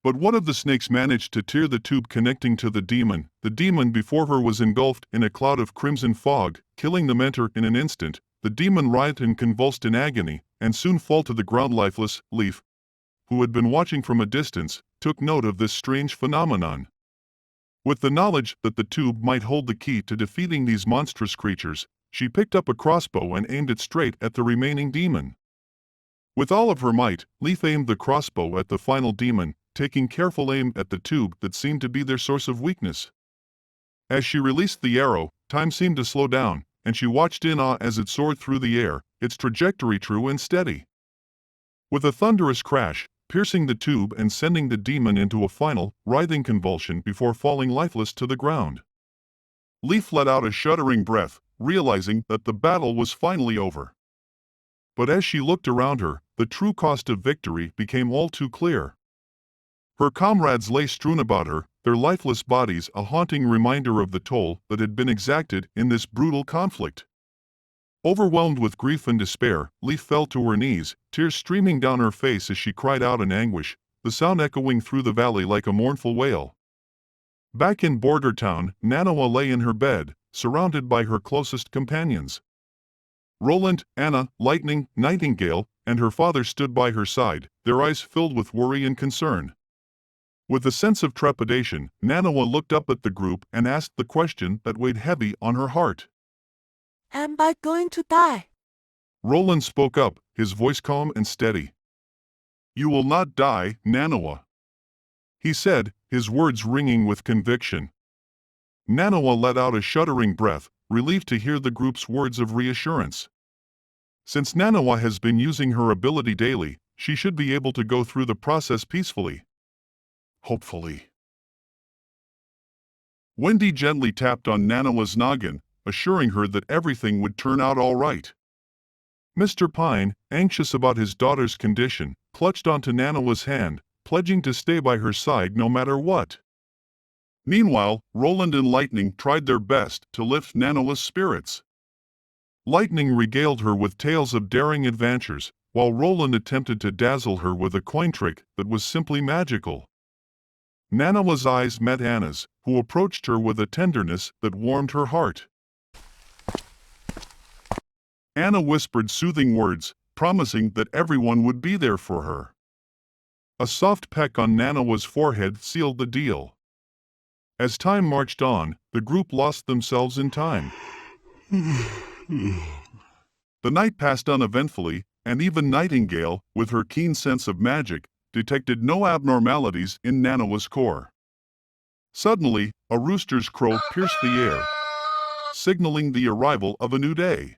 But one of the snakes managed to tear the tube connecting to the demon. The demon before her was engulfed in a cloud of crimson fog, killing the mentor in an instant. The demon writhed and convulsed in agony, and soon fell to the ground lifeless. Leaf, who had been watching from a distance, took note of this strange phenomenon. With the knowledge that the tube might hold the key to defeating these monstrous creatures, she picked up a crossbow and aimed it straight at the remaining demon. With all of her might, Leaf aimed the crossbow at the final demon, taking careful aim at the tube that seemed to be their source of weakness. As she released the arrow, time seemed to slow down, and she watched in awe as it soared through the air, its trajectory true and steady. With a thunderous crash, piercing the tube and sending the demon into a final, writhing convulsion before falling lifeless to the ground. Leaf let out a shuddering breath, realizing that the battle was finally over. But as she looked around her, the true cost of victory became all too clear. Her comrades lay strewn about her, their lifeless bodies a haunting reminder of the toll that had been exacted in this brutal conflict. Overwhelmed with grief and despair, Leaf fell to her knees, tears streaming down her face as she cried out in anguish, the sound echoing through the valley like a mournful wail. Back in border town, Manhwa lay in her bed, surrounded by her closest companions. Roland, Anna, Lightning, Nightingale, and her father stood by her side, their eyes filled with worry and concern. With a sense of trepidation, Manhwa looked up at the group and asked the question that weighed heavy on her heart. Am I going to die? Roland spoke up, his voice calm and steady. You will not die, Manhwa, he said, his words ringing with conviction. Manhwa let out a shuddering breath, relieved to hear the group's words of reassurance. Since Manhwa has been using her ability daily, she should be able to go through the process peacefully. Hopefully. Wendy gently tapped on Manhwa's noggin, assuring her that everything would turn out all right. Mr. Pine, anxious about his daughter's condition, clutched onto Manhwa's hand, pledging to stay by her side no matter what. Meanwhile, Roland and Lightning tried their best to lift Manhwa's spirits. Lightning regaled her with tales of daring adventures, while Roland attempted to dazzle her with a coin trick that was simply magical. Manhwa's eyes met Anna's, who approached her with a tenderness that warmed her heart. Anna whispered soothing words, promising that everyone would be there for her. A soft peck on Manhwa's forehead sealed the deal. As time marched on, the group lost themselves in time. The night passed uneventfully, and even Nightingale, with her keen sense of magic, detected no abnormalities in Manhwa's core. Suddenly, a rooster's crow pierced the air, signaling the arrival of a new day.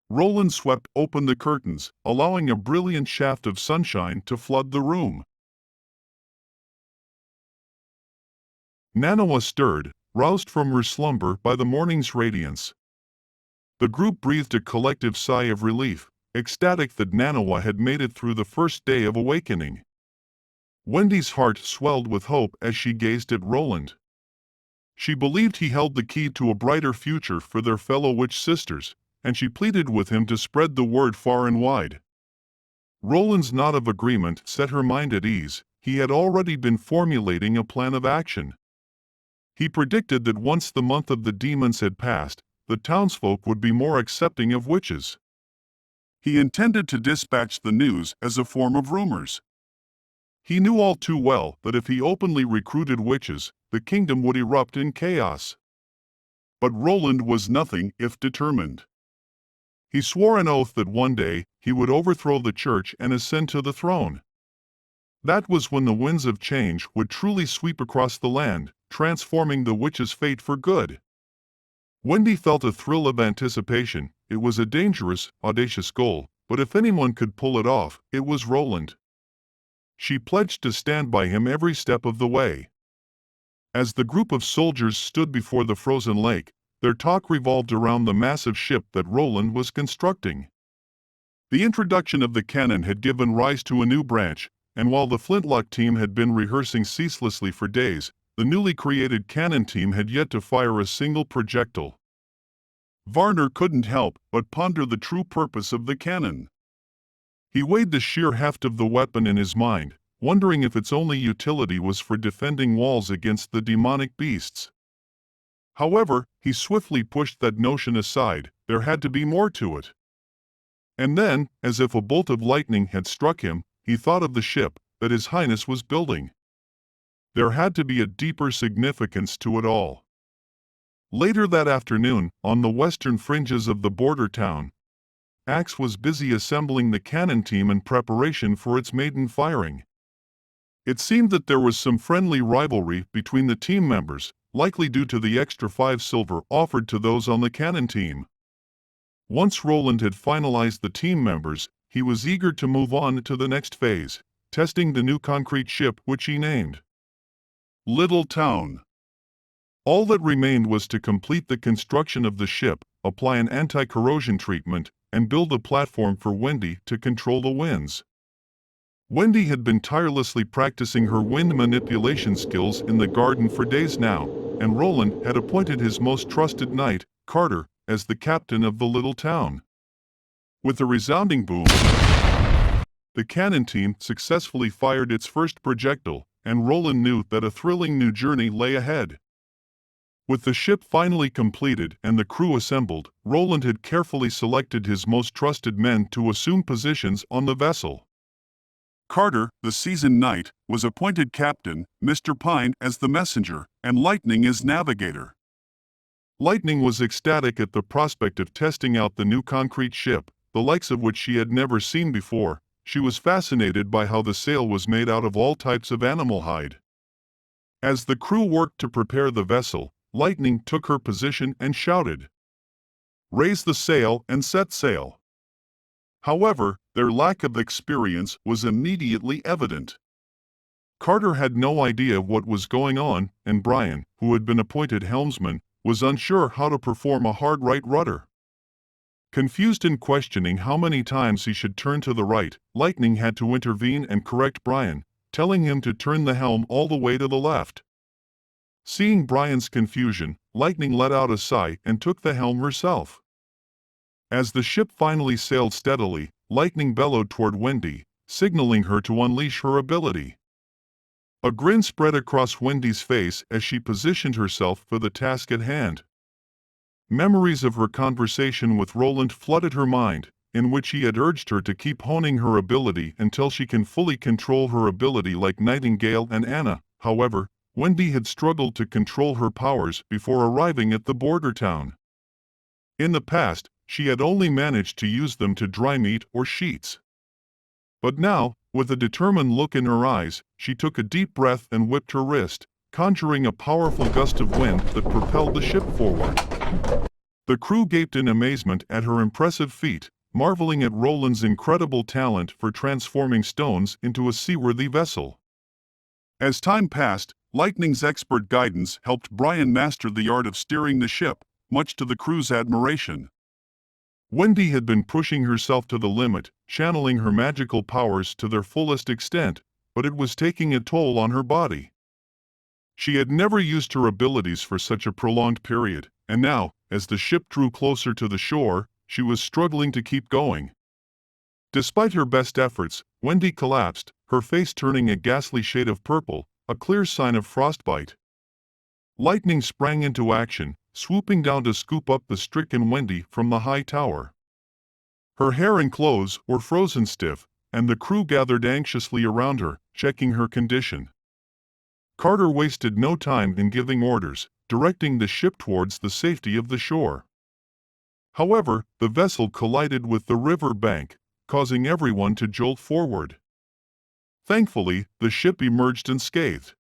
Roland swept open the curtains, allowing a brilliant shaft of sunshine to flood the room. Manhwa stirred, roused from her slumber by the morning's radiance. The group breathed a collective sigh of relief, ecstatic that Manhwa had made it through the first day of awakening. Wendy's heart swelled with hope as she gazed at Roland. She believed he held the key to a brighter future for their fellow witch sisters, and she pleaded with him to spread the word far and wide. Roland's nod of agreement set her mind at ease. He had already been formulating a plan of action. He predicted that once the month of the demons had passed, the townsfolk would be more accepting of witches. He intended to dispatch the news as a form of rumors. He knew all too well that if he openly recruited witches, the kingdom would erupt in chaos. But Roland was nothing if determined. He swore an oath that one day he would overthrow the church and ascend to the throne. That was when the winds of change would truly sweep across the land, transforming the witch's fate for good. Wendy felt a thrill of anticipation. It was a dangerous, audacious goal, but if anyone could pull it off, it was Roland. She pledged to stand by him every step of the way. As the group of soldiers stood before the frozen lake, their talk revolved around the massive ship that Roland was constructing. The introduction of the cannon had given rise to a new branch, and while the flintlock team had been rehearsing ceaselessly for days, the newly created cannon team had yet to fire a single projectile. Varner couldn't help but ponder the true purpose of the cannon. He weighed the sheer heft of the weapon in his mind, wondering if its only utility was for defending walls against the demonic beasts. However, he swiftly pushed that notion aside. There had to be more to it. And then, as if a bolt of lightning had struck him, he thought of the ship that His Highness was building. There had to be a deeper significance to it all. Later that afternoon, on the western fringes of the border town, Axe was busy assembling the cannon team in preparation for its maiden firing. It seemed that there was some friendly rivalry between the team members, likely due to the extra 5 silver offered to those on the cannon team. Once Roland had finalized the team members, he was eager to move on to the next phase, testing the new concrete ship which he named Little Town. All that remained was to complete the construction of the ship, apply an anti-corrosion treatment, and build a platform for Wendy to control the winds. Wendy had been tirelessly practicing her wind manipulation skills in the garden for days now, and Roland had appointed his most trusted knight, Carter, as the captain of the little town. With a resounding boom, the cannon team successfully fired its first projectile, and Roland knew that a thrilling new journey lay ahead. With the ship finally completed and the crew assembled, Roland had carefully selected his most trusted men to assume positions on the vessel. Carter, the seasoned knight, was appointed captain, Mr. Pine as the messenger, and Lightning as navigator. Lightning was ecstatic at the prospect of testing out the new concrete ship, the likes of which she had never seen before. She was fascinated by how the sail was made out of all types of animal hide. As the crew worked to prepare the vessel, Lightning took her position and shouted, "Raise the sail and set sail." However, their lack of experience was immediately evident. Carter had no idea what was going on, and Brian, who had been appointed helmsman, was unsure how to perform a hard right rudder. Confused and questioning how many times he should turn to the right, Lightning had to intervene and correct Brian, telling him to turn the helm all the way to the left. Seeing Brian's confusion, Lightning let out a sigh and took the helm herself. As the ship finally sailed steadily, Lightning bellowed toward Wendy, signaling her to unleash her ability. A grin spread across Wendy's face as she positioned herself for the task at hand. Memories of her conversation with Roland flooded her mind, in which he had urged her to keep honing her ability until she can fully control her ability like Nightingale and Anna. However, Wendy had struggled to control her powers before arriving at the border town. In the past, she had only managed to use them to dry meat or sheets. But now, with a determined look in her eyes, she took a deep breath and whipped her wrist, conjuring a powerful gust of wind that propelled the ship forward. The crew gaped in amazement at her impressive feat, marveling at Roland's incredible talent for transforming stones into a seaworthy vessel. As time passed, Lightning's expert guidance helped Brian master the art of steering the ship, much to the crew's admiration. Wendy had been pushing herself to the limit, channeling her magical powers to their fullest extent, but it was taking a toll on her body. She had never used her abilities for such a prolonged period, and now, as the ship drew closer to the shore, she was struggling to keep going. Despite her best efforts, Wendy collapsed, her face turning a ghastly shade of purple, a clear sign of frostbite. Lightning sprang into action, swooping down to scoop up the stricken Wendy from the high tower. Her hair and clothes were frozen stiff, and the crew gathered anxiously around her, checking her condition. Carter wasted no time in giving orders, directing the ship towards the safety of the shore. However, the vessel collided with the river bank, causing everyone to jolt forward. Thankfully, the ship emerged unscathed.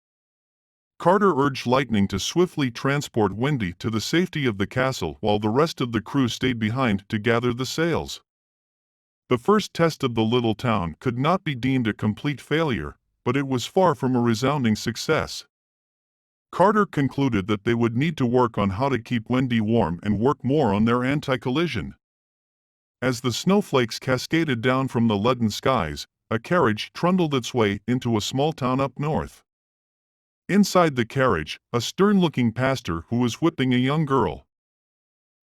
Carter urged Lightning to swiftly transport Wendy to the safety of the castle while the rest of the crew stayed behind to gather the sails. The first test of the little town could not be deemed a complete failure, but it was far from a resounding success. Carter concluded that they would need to work on how to keep Wendy warm and work more on their anti-collision. As the snowflakes cascaded down from the leaden skies, a carriage trundled its way into a small town up north. Inside the carriage, a stern-looking pastor who was whipping a young girl.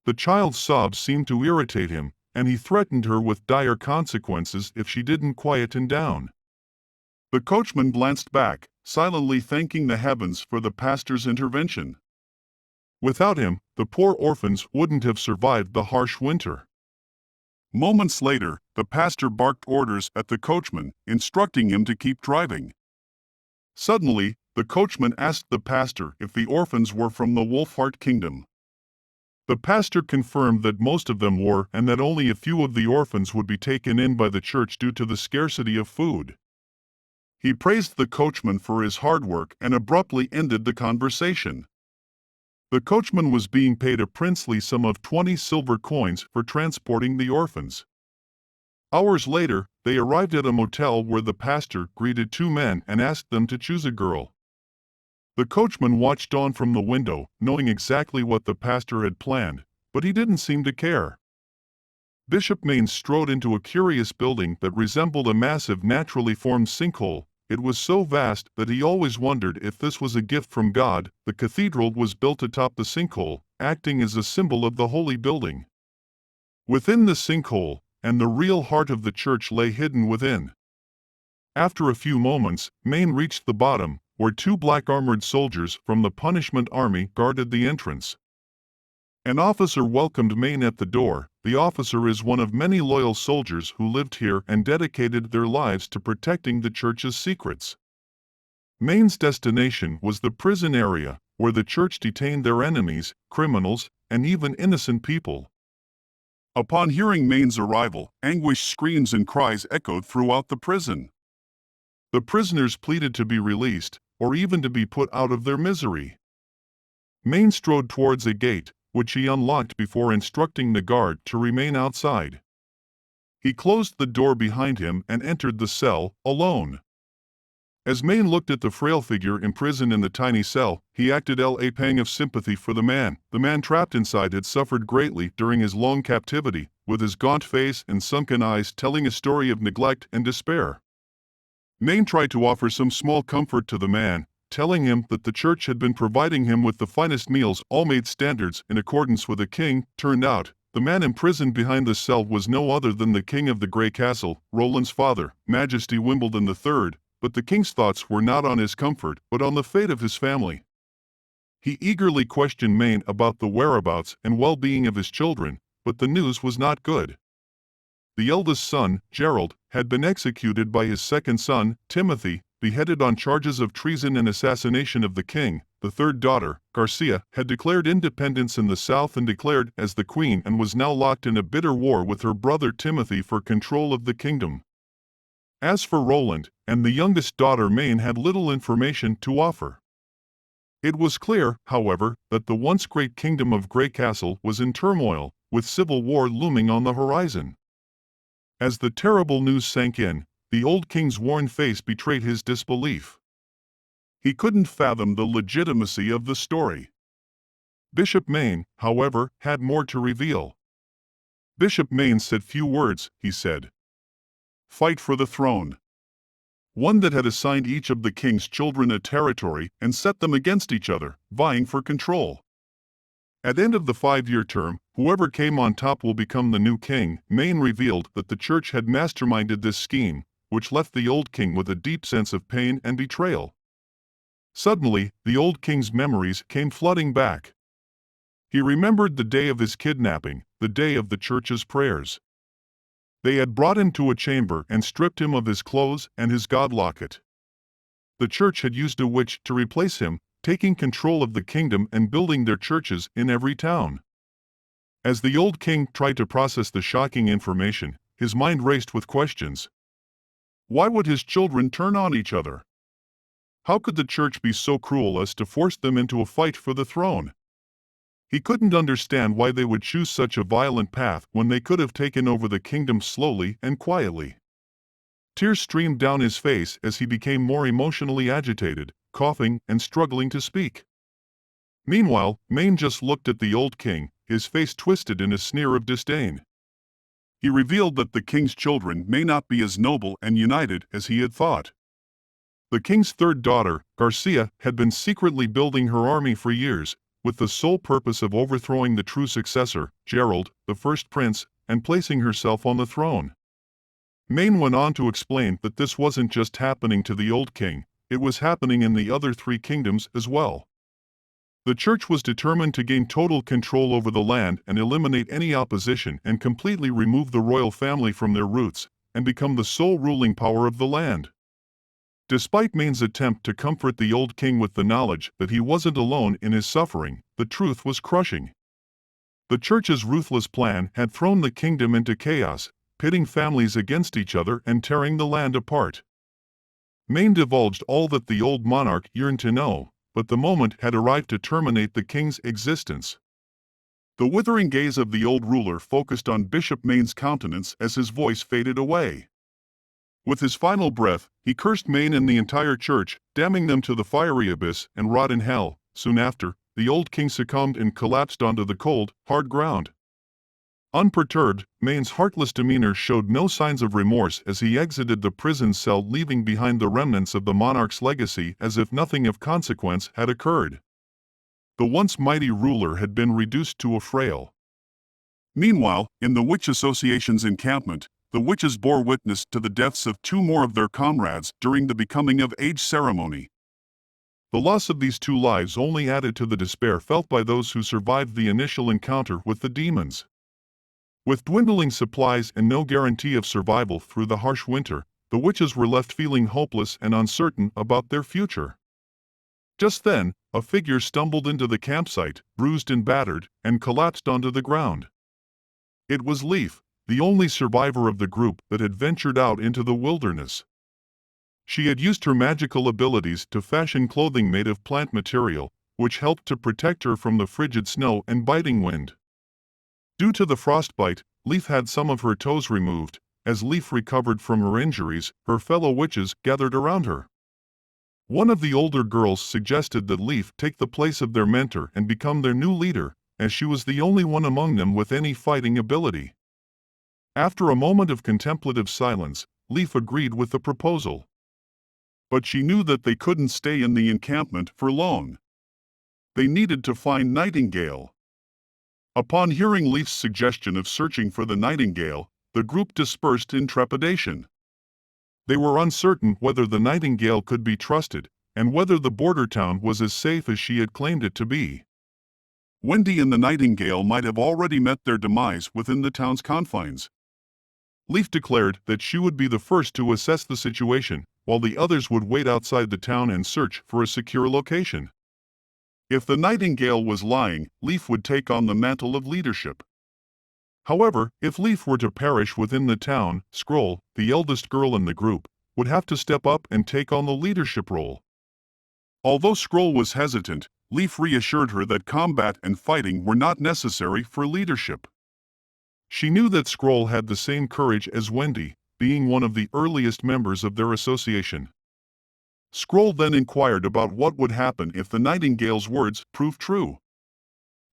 The child's sobs seemed to irritate him, and he threatened her with dire consequences if she didn't quieten down. The coachman glanced back, silently thanking the heavens for the pastor's intervention. Without him, the poor orphans wouldn't have survived the harsh winter. Moments later, the pastor barked orders at the coachman, instructing him to keep driving. Suddenly, the coachman asked the pastor if the orphans were from the Wolfheart Kingdom. The pastor confirmed that most of them were and that only a few of the orphans would be taken in by the church due to the scarcity of food. He praised the coachman for his hard work and abruptly ended the conversation. The coachman was being paid a princely sum of 20 silver coins for transporting the orphans. Hours later, they arrived at a motel where the pastor greeted two men and asked them to choose a girl. The coachman watched on from the window, knowing exactly what the pastor had planned, but he didn't seem to care. Bishop Mayne strode into a curious building that resembled a massive naturally formed sinkhole. It was so vast that he always wondered if this was a gift from God. The cathedral was built atop the sinkhole, acting as a symbol of the holy building. Within the sinkhole, and the real heart of the church lay hidden within. After a few moments, Mayne reached the bottom, where two black-armored soldiers from the punishment army guarded the entrance. An officer welcomed Mayne at the door. The officer is one of many loyal soldiers who lived here and dedicated their lives to protecting the church's secrets. Mayne's destination was the prison area, where the church detained their enemies, criminals, and even innocent people. Upon hearing Mayne's arrival, anguished screams and cries echoed throughout the prison. The prisoners pleaded to be released, or even to be put out of their misery. Mayne strode towards a gate, which he unlocked before instructing the guard to remain outside. He closed the door behind him and entered the cell, alone. As Mayne looked at the frail figure imprisoned in the tiny cell, he acted a pang of sympathy for the man. The man trapped inside had suffered greatly during his long captivity, with his gaunt face and sunken eyes telling a story of neglect and despair. Mayne tried to offer some small comfort to the man, telling him that the church had been providing him with the finest meals, all made standards in accordance with the king. Turned out, the man imprisoned behind the cell was no other than the king of the Grey Castle, Roland's father, Majesty Wimbledon III, but the king's thoughts were not on his comfort, but on the fate of his family. He eagerly questioned Mayne about the whereabouts and well-being of his children, but the news was not good. The eldest son, Gerald, had been executed by his second son, Timothy, beheaded on charges of treason and assassination of the king. The third daughter, Garcia, had declared independence in the south and declared as the queen and was now locked in a bitter war with her brother Timothy for control of the kingdom. As for Roland, and the youngest daughter Mayne had little information to offer. It was clear, however, that the once great kingdom of Grey Castle was in turmoil, with civil war looming on the horizon. As the terrible news sank in, the old king's worn face betrayed his disbelief. He couldn't fathom the legitimacy of the story. Bishop Mayne, however, had more to reveal. Bishop Mayne said few words, he said. Fight for the throne. One that had assigned each of the king's children a territory and set them against each other, vying for control. At the end of the 5-year term, whoever came on top will become the new king. Mayne revealed that the church had masterminded this scheme, which left the old king with a deep sense of pain and betrayal. Suddenly, the old king's memories came flooding back. He remembered the day of his kidnapping, the day of the church's prayers. They had brought him to a chamber and stripped him of his clothes and his god locket. The church had used a witch to replace him, taking control of the kingdom and building their churches in every town. As the old king tried to process the shocking information, his mind raced with questions. Why would his children turn on each other? How could the church be so cruel as to force them into a fight for the throne? He couldn't understand why they would choose such a violent path when they could have taken over the kingdom slowly and quietly. Tears streamed down his face as he became more emotionally agitated, coughing and struggling to speak. Meanwhile, Maine just looked at the old king, his face twisted in a sneer of disdain. He revealed that the king's children may not be as noble and united as he had thought. The king's third daughter, Garcia, had been secretly building her army for years, with the sole purpose of overthrowing the true successor, Gerald, the first prince, and placing herself on the throne. Maine went on to explain that this wasn't just happening to the old king, it was happening in the other three kingdoms as well. The church was determined to gain total control over the land and eliminate any opposition and completely remove the royal family from their roots, and become the sole ruling power of the land. Despite Maine's attempt to comfort the old king with the knowledge that he wasn't alone in his suffering, the truth was crushing. The church's ruthless plan had thrown the kingdom into chaos, pitting families against each other and tearing the land apart. Maine divulged all that the old monarch yearned to know, but the moment had arrived to terminate the king's existence. The withering gaze of the old ruler focused on Bishop Maine's countenance as his voice faded away. With his final breath, he cursed Maine and the entire church, damning them to the fiery abyss and rot in hell. Soon after, the old king succumbed and collapsed onto the cold, hard ground. Unperturbed, Maine's heartless demeanor showed no signs of remorse as he exited the prison cell, leaving behind the remnants of the monarch's legacy as if nothing of consequence had occurred. The once mighty ruler had been reduced to a frail. Meanwhile, in the Witch Association's encampment, the witches bore witness to the deaths of two more of their comrades during the becoming of age ceremony. The loss of these two lives only added to the despair felt by those who survived the initial encounter with the demons. With dwindling supplies and no guarantee of survival through the harsh winter, the witches were left feeling hopeless and uncertain about their future. Just then, a figure stumbled into the campsite, bruised and battered, and collapsed onto the ground. It was Leaf, the only survivor of the group that had ventured out into the wilderness. She had used her magical abilities to fashion clothing made of plant material, which helped to protect her from the frigid snow and biting wind. Due to the frostbite, Leaf had some of her toes removed. As Leaf recovered from her injuries, her fellow witches gathered around her. One of the older girls suggested that Leaf take the place of their mentor and become their new leader, as she was the only one among them with any fighting ability. After a moment of contemplative silence, Leaf agreed with the proposal. But she knew that they couldn't stay in the encampment for long. They needed to find Nightingale. Upon hearing Leaf's suggestion of searching for the Nightingale, the group dispersed in trepidation. They were uncertain whether the Nightingale could be trusted, and whether the border town was as safe as she had claimed it to be. Wendy and the Nightingale might have already met their demise within the town's confines. Leaf declared that she would be the first to assess the situation, while the others would wait outside the town and search for a secure location. If the Nightingale was lying, Leaf would take on the mantle of leadership. However, if Leaf were to perish within the town, Scroll, the eldest girl in the group, would have to step up and take on the leadership role. Although Scroll was hesitant, Leaf reassured her that combat and fighting were not necessary for leadership. She knew that Scroll had the same courage as Wendy, being one of the earliest members of their association. Scroll then inquired about what would happen if the Nightingale's words proved true.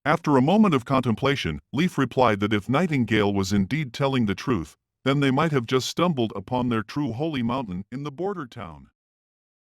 After a moment of contemplation, Leaf replied that if Nightingale was indeed telling the truth, then they might have just stumbled upon their true holy mountain in the border town.